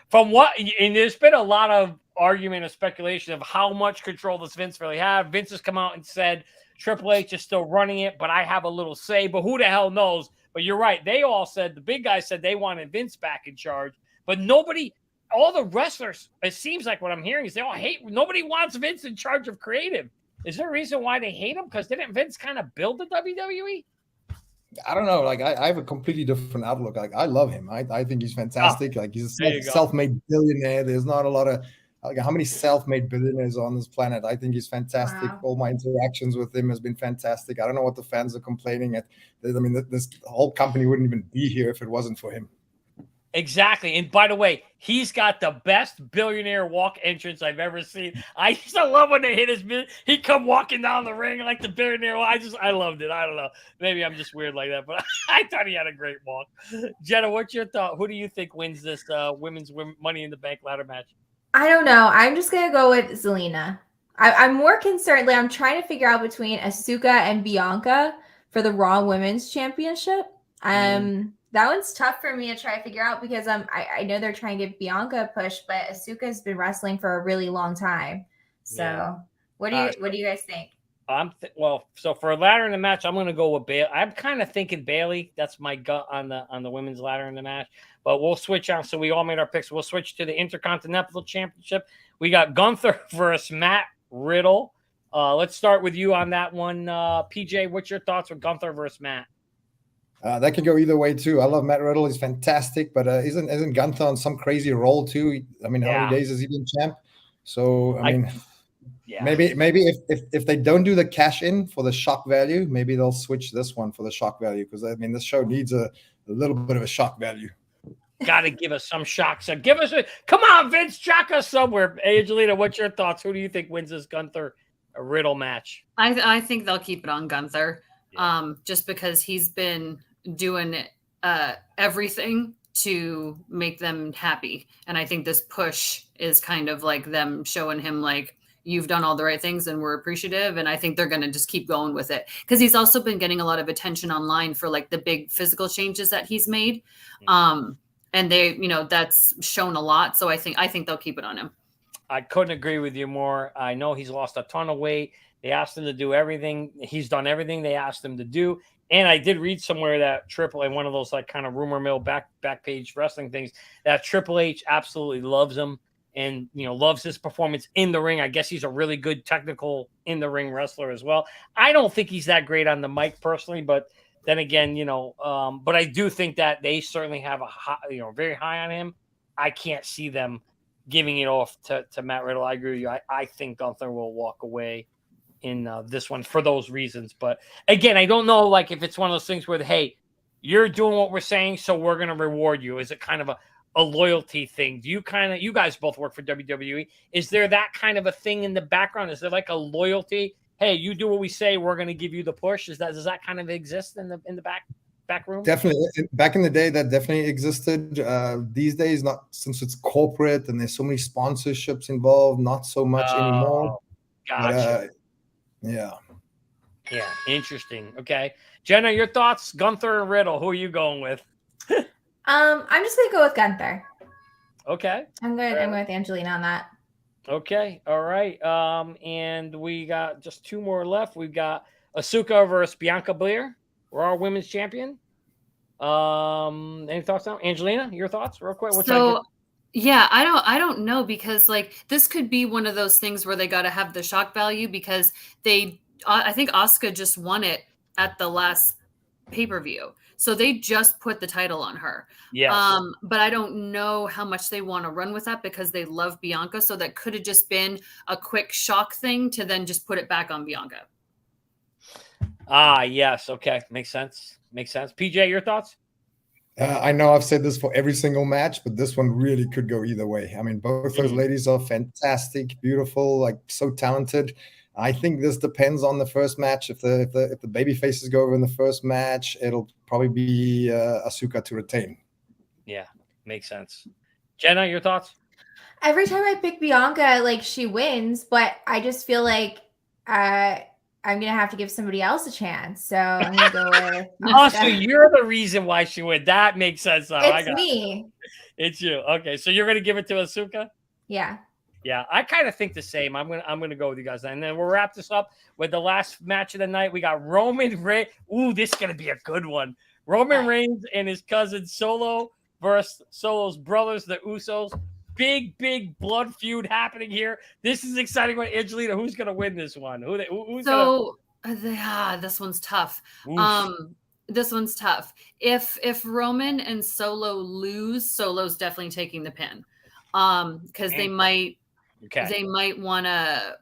From what, and there's been a lot of argument and speculation of how much control does Vince really have. Vince has come out and said Triple H is still running it, but I have a little say. But who the hell knows? But you're right. They all said, the big guys said they wanted Vince back in charge, but nobody, all the wrestlers, it seems like what I'm hearing is they all hate, nobody wants Vince in charge of creative. Is there a reason why they hate him? Because didn't Vince kind of build the WWE? I don't know. Like I have a completely different outlook. Like I love him. I think he's fantastic. Like he's a self-made billionaire. There's not a lot of like how many self-made billionaires on this planet. I think he's fantastic. Wow. All my interactions with him has been fantastic. I don't know what the fans are complaining at. I mean, this whole company wouldn't even be here if it wasn't for him. Exactly. And by the way, he's got the best billionaire walk entrance I've ever seen. I used to love when they hit his, he'd come walking down the ring like the billionaire. I loved it. I don't know. Maybe I'm just weird like that, but I thought he had a great walk. Jenna, what's your thought? Who do you think wins this women's Money in the Bank ladder match? I don't know. I'm just going to go with Zelina. I'm more concerned. Like, I'm trying to figure out between Asuka and Bianca for the Raw Women's Championship. That one's tough for me to try to figure out because I know they're trying to give Bianca a push, but Asuka's been wrestling for a really long time. So what do you guys think? So for a ladder in the match, I'm going to go with Bailey. I'm kind of thinking Bailey. That's my gut on the women's ladder in the match. But we'll switch on. So we all made our picks. We'll switch to the Intercontinental Championship. We got Gunther versus Matt Riddle. Let's start with you on that one, PJ. What's your thoughts with Gunther versus Matt? That could go either way too. I love Matt Riddle; he's fantastic. But isn't Gunther on some crazy roll too? I mean, how many days has he been champ? So I mean, maybe if they don't do the cash in for the shock value, maybe they'll switch this one for the shock value because I mean this show needs a little bit of a shock value. Got to give us some shocks. So give us come on, Vince, shock us somewhere. Angelina, what's your thoughts? Who do you think wins this Gunther Riddle match? I think they'll keep it on Gunther, just because he's been doing everything to make them happy, and I think this push is kind of like them showing him like you've done all the right things and we're appreciative, and I think they're going to just keep going with it because he's also been getting a lot of attention online for like the big physical changes that he's made, and they that's shown a lot, so I think they'll keep it on him. I couldn't agree with you more. I know he's lost a ton of weight. They asked him to do everything. He's done everything they asked him to do. And I did read somewhere that Triple H, one of those like kind of rumor mill back page wrestling things, that Triple H absolutely loves him and loves his performance in the ring. I guess he's a really good technical in the ring wrestler as well. I don't think he's that great on the mic personally, but then again, but I do think that they certainly have a high, very high on him. I can't see them giving it off to Matt Riddle. I agree with you. I think Gunther will walk away in this one for those reasons. But again, I don't know like if it's one of those things where, hey, you're doing what we're saying, so we're going to reward you. Is it kind of a loyalty thing? Do you guys both work for WWE. Is there that kind of a thing in the background? Is there like a loyalty? Hey, you do what we say, we're going to give you the push. Does that kind of exist in the back room? Definitely. Back in the day, that definitely existed. These days, not since it's corporate and there's so many sponsorships involved, not so much anymore. Gotcha. Yeah. Interesting. Okay, Jenna, your thoughts? Gunther and Riddle. Who are you going with? I'm just gonna go with Gunther. Okay. I'm going with Angelina on that. Okay. All right. And we got just two more left. We've got Asuka versus Bianca Belair. We're our women's champion. Any thoughts now? Angelina, your thoughts real quick? I don't know because like this could be one of those things where they got to have the shock value because I think Asuka just won it at the last pay-per-view. So they just put the title on her. Yes. But I don't know how much they want to run with that because they love Bianca. So that could have just been a quick shock thing to then just put it back on Bianca. Yes. Okay. Makes sense. PJ, your thoughts? I know I've said this for every single match, but this one really could go either way. I mean, both those ladies are fantastic, beautiful, like so talented. I think this depends on the first match. If the baby faces go over in the first match, it'll probably be Asuka to retain. Yeah, makes sense. Jenna, your thoughts? Every time I pick Bianca, like she wins, but I just feel like I'm going to have to give somebody else a chance. So I'm going to go with Asuka. So you're the reason why she went. That makes sense. It's me. It's you. Okay. So you're going to give it to Asuka? Yeah. Yeah. I kind of think the same. I'm going to go with you guys. And then we'll wrap this up with the last match of the night. We got Roman Reigns. Ooh, this is going to be a good one. Roman Reigns and his cousin Solo versus Solo's brothers, the Usos. Big blood feud happening here. This is exciting one. Angelina, who's going to win this one? This one's tough. Oof. This one's tough. If Roman and Solo lose, Solo's definitely taking the pin. Because they might want to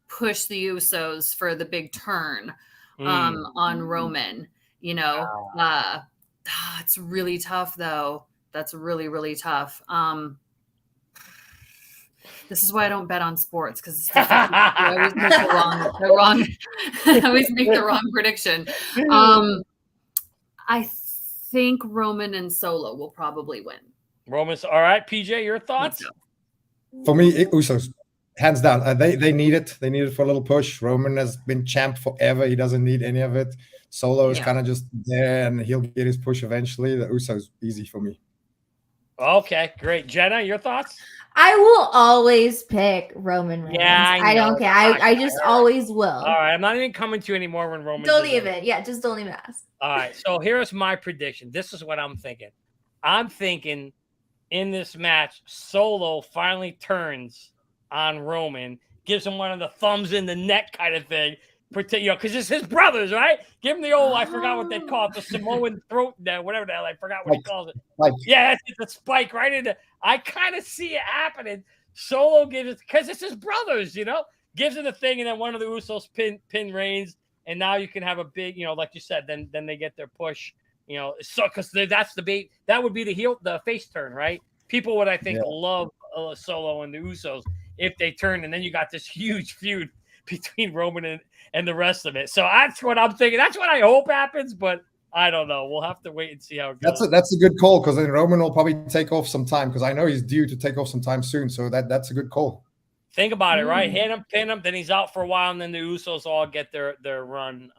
push the Usos for the big turn on Roman. You know, it's really tough though. That's really tough. This is why I don't bet on sports, because I always make I always make the wrong prediction. I think Roman and Solo will probably win. Roman's all right. PJ, your thoughts? For me, Usos, hands down. They need it. They need it for a little push. Roman has been champ forever. He doesn't need any of it. Solo is kind of just there, and he'll get his push eventually. The Usos, easy for me. Okay, great. Jenna, your thoughts? I will always pick Roman Reigns. Yeah, I don't care. I just always will. All right, I'm not even coming to you anymore when Roman. Don't even. Yeah, just don't even ask. All right, so here's my prediction. This is what I'm thinking. I'm thinking in this match, Solo finally turns on Roman, gives him one of the thumbs in the neck kind of thing. Because it's his brothers, right? Give him the old, I forgot what they call it, the Samoan throat, whatever the hell, I forgot what he calls it. Yeah, it's a spike right into. I kind of see it happening. Solo gives it, because it's his brothers, gives it a thing, and then one of the Usos pin Reigns, and now you can have a big, like you said, then they get their push, so because that's the bait. That would be the face turn, right? People would, I think, love Solo and the Usos if they turn, and then you got this huge feud between Roman and the rest of it. So that's what I'm thinking. That's what I hope happens, but I don't know. We'll have to wait and see how it goes. That's a good call, because then Roman will probably take off some time, because I know he's due to take off some time soon. So that's a good call. Think about it, right? Hit him, pin him, then he's out for a while, and then the Usos all get their run.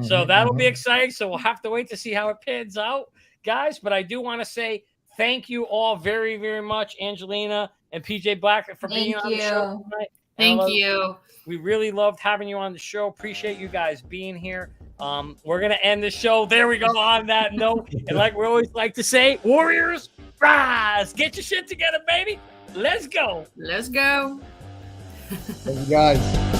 So that'll be exciting. So we'll have to wait to see how it pans out, guys. But I do want to say thank you all very, very much, Angelina and PJ Black, for being on the show tonight. Thank you. We really loved having you on the show. Appreciate you guys being here. We're going to end the show. There we go on that note. And like we always like to say, Warriors, rise. Get your shit together, baby. Let's go. Let's go. Thank you, guys.